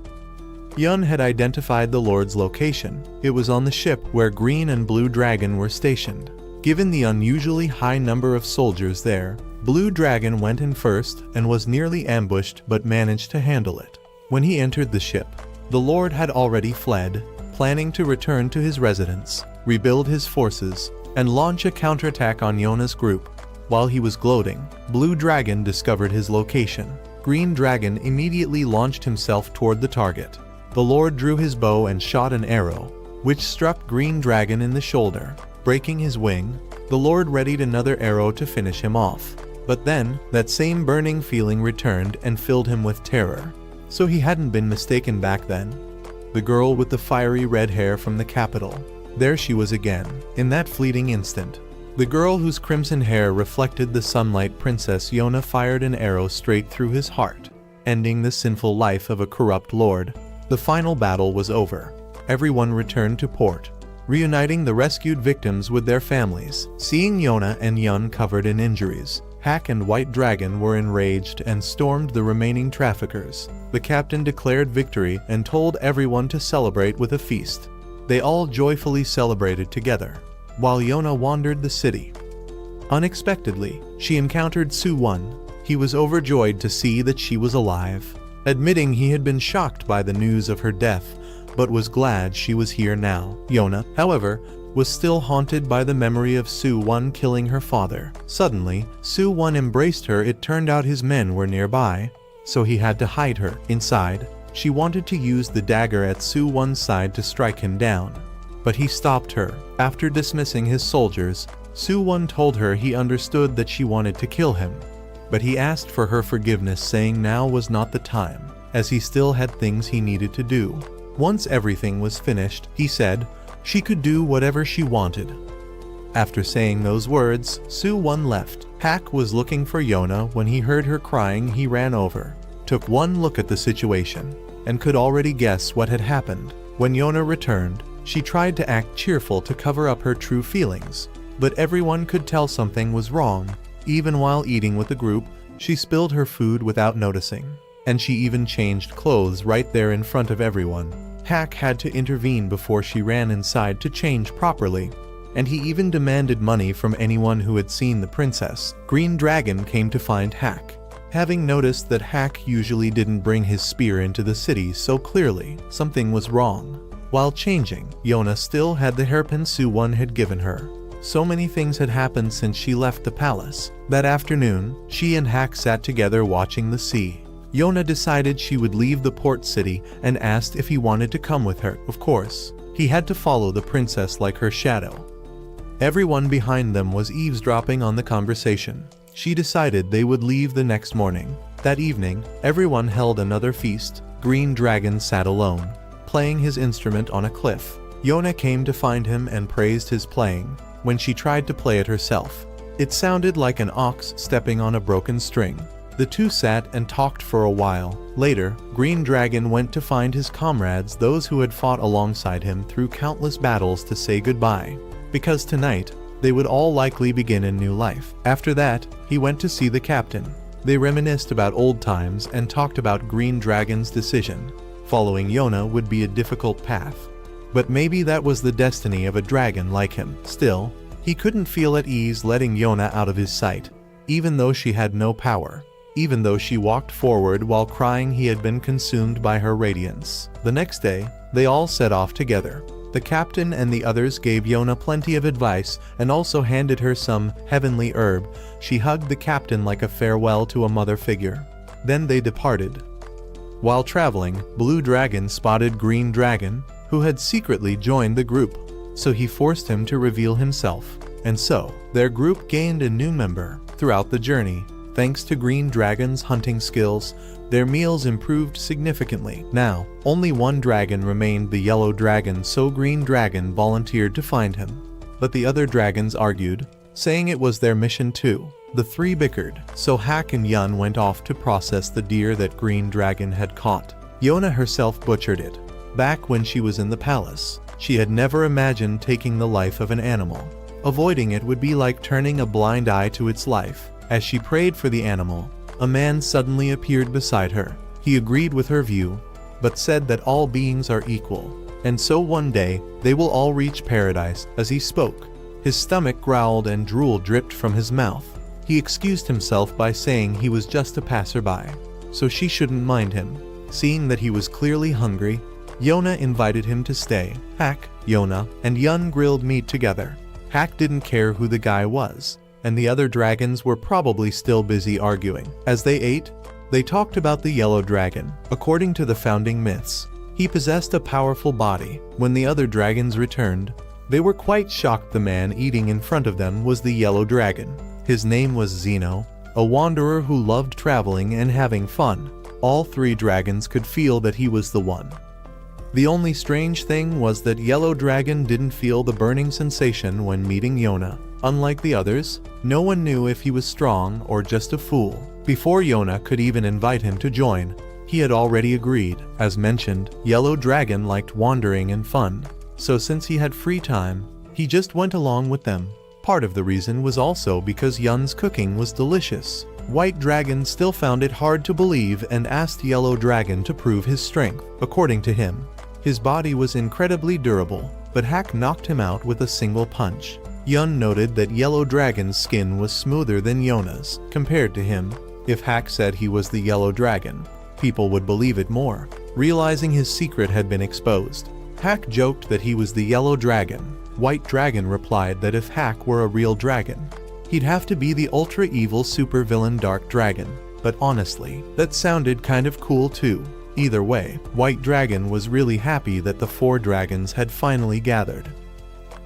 Yun had identified the Lord's location. It was on the ship where Green and Blue Dragon were stationed. Given the unusually high number of soldiers there, Blue Dragon went in first and was nearly ambushed but managed to handle it. When he entered the ship, the Lord had already fled, planning to return to his residence, rebuild his forces, and launch a counterattack on Yona's group. While he was gloating, Blue Dragon discovered his location. Green Dragon immediately launched himself toward the target. The Lord drew his bow and shot an arrow, which struck Green Dragon in the shoulder. Breaking his wing, the Lord readied another arrow to finish him off. But then, that same burning feeling returned and filled him with terror. So he hadn't been mistaken back then. The girl with the fiery red hair from the capital. There she was again, in that fleeting instant. The girl whose crimson hair reflected the sunlight. Princess Yona fired an arrow straight through his heart, ending the sinful life of a corrupt lord. The final battle was over. Everyone returned to port, reuniting the rescued victims with their families. Seeing Yona and Yun covered in injuries, Hack and White Dragon were enraged and stormed the remaining traffickers. The captain declared victory and told everyone to celebrate with a feast. They all joyfully celebrated together, while Yona wandered the city. Unexpectedly, she encountered Su-won. He was overjoyed to see that she was alive, admitting he had been shocked by the news of her death, but was glad she was here now. Yona, however, was still haunted by the memory of Su-won killing her father. Suddenly, Su-won embraced her. It turned out his men were nearby, so he had to hide her. Inside, she wanted to use the dagger at Su-won's side to strike him down, but he stopped her. After dismissing his soldiers, Su-won told her he understood that she wanted to kill him, but he asked for her forgiveness, saying now was not the time, as he still had things he needed to do. Once everything was finished, he said she could do whatever she wanted. After saying those words, Su-won left. Hack was looking for Yona. When he heard her crying, he ran over, took one look at the situation, and could already guess what had happened. When Yona returned, she tried to act cheerful to cover up her true feelings, but everyone could tell something was wrong. Even while eating with the group, she spilled her food without noticing, and she even changed clothes right there in front of everyone. Hack had to intervene before she ran inside to change properly, and he even demanded money from anyone who had seen the princess. Green Dragon came to find Hack, having noticed that Hack usually didn't bring his spear into the city, so clearly something was wrong. While changing, Yona still had the hairpin Su-won had given her. So many things had happened since she left the palace. That afternoon, she and Hack sat together watching the sea. Yona decided she would leave the port city and asked if he wanted to come with her. Of course, he had to follow the princess like her shadow. Everyone behind them was eavesdropping on the conversation. She decided they would leave the next morning. That evening, everyone held another feast. Green Dragon sat alone, playing his instrument on a cliff. Yona came to find him and praised his playing. When she tried to play it herself, it sounded like an ox stepping on a broken string. The two sat and talked for a while. Later, Green Dragon went to find his comrades, those who had fought alongside him through countless battles, to say goodbye, because tonight, they would all likely begin a new life. After that, he went to see the captain. They reminisced about old times and talked about Green Dragon's decision. Following Yona would be a difficult path, but maybe that was the destiny of a dragon like him. Still, he couldn't feel at ease letting Yona out of his sight, even though she had no power. Even though she walked forward while crying, he had been consumed by her radiance. The next day, they all set off together. The captain and the others gave Yona plenty of advice and also handed her some heavenly herb. She hugged the captain like a farewell to a mother figure. Then they departed. While traveling, Blue Dragon spotted Green Dragon, who had secretly joined the group, so he forced him to reveal himself. And so, their group gained a new member. Throughout the journey, thanks to Green Dragon's hunting skills, their meals improved significantly. Now, only one dragon remained, the Yellow Dragon, so Green Dragon volunteered to find him. But the other dragons argued, saying it was their mission too. The three bickered, so Hak and Yun went off to process the deer that Green Dragon had caught. Yona herself butchered it. Back when she was in the palace, she had never imagined taking the life of an animal. Avoiding it would be like turning a blind eye to its life. As she prayed for the animal, a man suddenly appeared beside her. He agreed with her view, but said that all beings are equal, and so one day, they will all reach paradise. As he spoke, his stomach growled and drool dripped from his mouth. He excused himself by saying he was just a passerby, so she shouldn't mind him. Seeing that he was clearly hungry, Yona invited him to stay. Hak, Yona, and Yun grilled meat together. Hak didn't care who the guy was, and the other dragons were probably still busy arguing. As they ate, they talked about the Yellow Dragon. According to the founding myths, he possessed a powerful body. When the other dragons returned, they were quite shocked. The man eating in front of them was the Yellow Dragon. His name was Zeno, a wanderer who loved traveling and having fun. All three dragons could feel that he was the one. The only strange thing was that Yellow Dragon didn't feel the burning sensation when meeting Yona. Unlike the others, no one knew if he was strong or just a fool. Before Yona could even invite him to join, he had already agreed. As mentioned, Yellow Dragon liked wandering and fun, so since he had free time, he just went along with them. Part of the reason was also because Yun's cooking was delicious. White Dragon still found it hard to believe and asked Yellow Dragon to prove his strength. According to him, his body was incredibly durable, but Hak knocked him out with a single punch. Yun noted that Yellow Dragon's skin was smoother than Yona's. Compared to him, if Hak said he was the Yellow Dragon, people would believe it more. Realizing his secret had been exposed, Hak joked that he was the Yellow Dragon. White Dragon replied that if Hak were a real dragon, he'd have to be the ultra-evil supervillain Dark Dragon. But honestly, that sounded kind of cool too. Either way, White Dragon was really happy that the four dragons had finally gathered.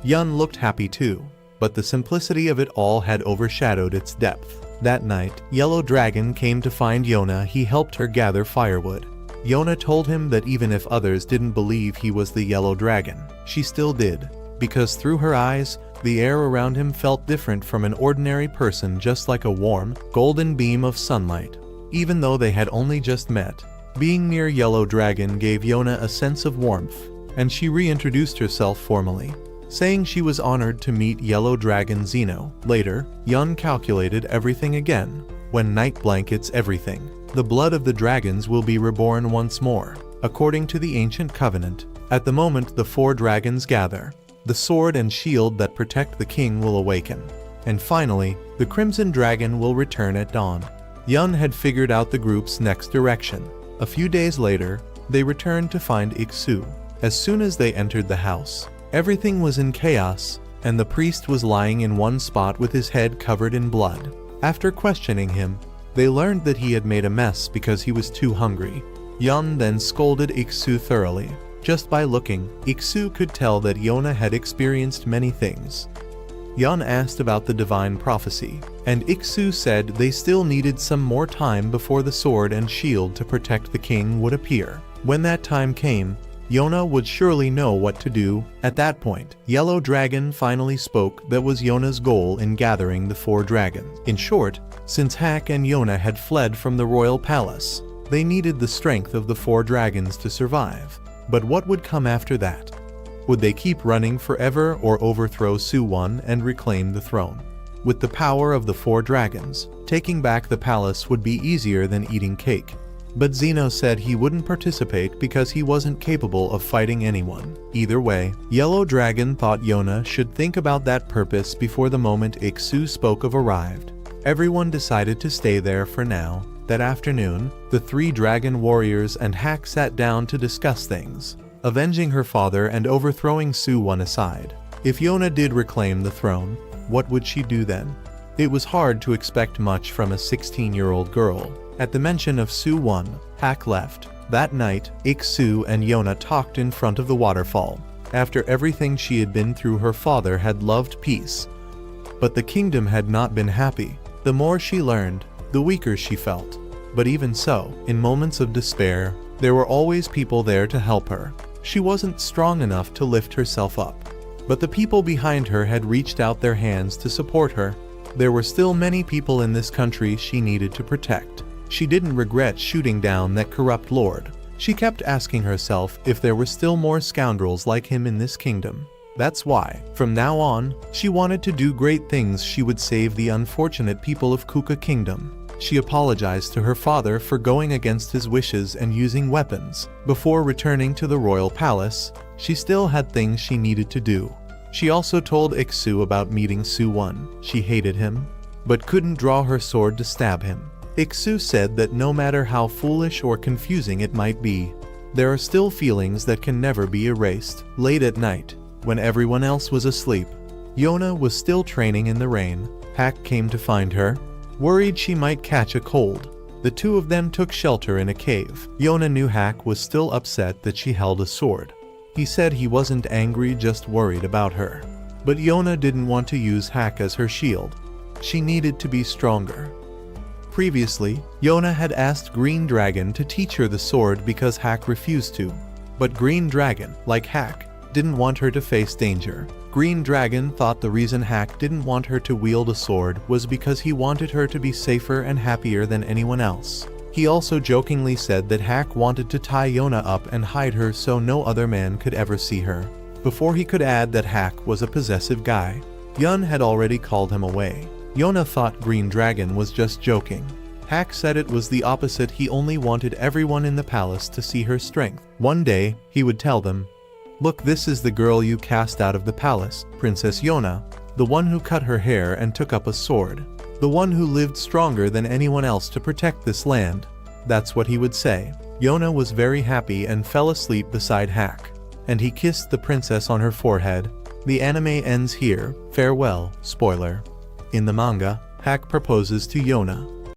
Yun looked happy too, but the simplicity of it all had overshadowed its depth. That night, Yellow Dragon came to find Yona. He helped her gather firewood. Yona told him that even if others didn't believe he was the Yellow Dragon, she still did, because through her eyes, the air around him felt different from an ordinary person, just like a warm, golden beam of sunlight. Even though they had only just met, being near Yellow Dragon gave Yona a sense of warmth, and she reintroduced herself formally, saying she was honored to meet Yellow Dragon Zeno. Later, Yun calculated everything again. When night blankets everything, the blood of the dragons will be reborn once more. According to the ancient covenant, at the moment the four dragons gather, the sword and shield that protect the king will awaken. And finally, the Crimson Dragon will return at dawn. Yun had figured out the group's next direction. A few days later, they returned to find Iksu. As soon as they entered the house, everything was in chaos, and the priest was lying in one spot with his head covered in blood. After questioning him, they learned that he had made a mess because he was too hungry. Yun then scolded Iksu thoroughly. Just by looking, Iksu could tell that Yona had experienced many things. Yun asked about the divine prophecy, and Iksu said they still needed some more time before the sword and shield to protect the king would appear. When that time came, Yona would surely know what to do. At that point, Yellow Dragon finally spoke. That was Yona's goal in gathering the four dragons. In short, since Hak and Yona had fled from the royal palace, they needed the strength of the four dragons to survive. But what would come after that? Would they keep running forever or overthrow Suwon and reclaim the throne? With the power of the four dragons, taking back the palace would be easier than eating cake. But Zeno said he wouldn't participate because he wasn't capable of fighting anyone. Either way, Yellow Dragon thought Yona should think about that purpose before the moment Iksu spoke of arrived. Everyone decided to stay there for now. That afternoon, the three dragon warriors and Hak sat down to discuss things. avenging her father and overthrowing Su-1 aside. If Yona did reclaim the throne, what would she do then? It was hard to expect much from a 16-year-old girl. At the mention of Su-1, Hak left. That night, Iksu and Yona talked in front of the waterfall. After everything she had been through, her father had loved peace. But the kingdom had not been happy. The more she learned, the weaker she felt. But even so, in moments of despair, there were always people there to help her. She wasn't strong enough to lift herself up. But the people behind her had reached out their hands to support her. There were still many people in this country she needed to protect. She didn't regret shooting down that corrupt lord. She kept asking herself if there were still more scoundrels like him in this kingdom. That's why, from now on, she wanted to do great things. She would save the unfortunate people of Kuka Kingdom. She apologized to her father for going against his wishes and using weapons. Before returning to the royal palace, she still had things she needed to do. She also told Iksu about meeting Su-1. She hated him, but couldn't draw her sword to stab him. Iksu said that no matter how foolish or confusing it might be, there are still feelings that can never be erased. Late at night, when everyone else was asleep, Yona was still training in the rain. Hak came to find her, worried she might catch a cold. The two of them took shelter in a cave. Yona knew Hak was still upset that she held a sword. He said he wasn't angry, just worried about her. But Yona didn't want to use Hak as her shield. She needed to be stronger. Previously, Yona had asked Green Dragon to teach her the sword because Hak refused to. But Green Dragon, like Hak, didn't want her to face danger. Green Dragon thought the reason Hak didn't want her to wield a sword was because he wanted her to be safer and happier than anyone else. He also jokingly said that Hak wanted to tie Yona up and hide her so no other man could ever see her. Before he could add that Hak was a possessive guy, Yun had already called him away. Yona thought Green Dragon was just joking. Hak said it was the opposite. He only wanted everyone in the palace to see her strength. One day, he would tell them, "Look, this is the girl you cast out of the palace, Princess Yona, the one who cut her hair and took up a sword, the one who lived stronger than anyone else to protect this land." That's what he would say. Yona was very happy and fell asleep beside Hak, and he kissed the princess on her forehead. The anime ends here. Farewell. Spoiler. In the manga, Hak proposes to Yona.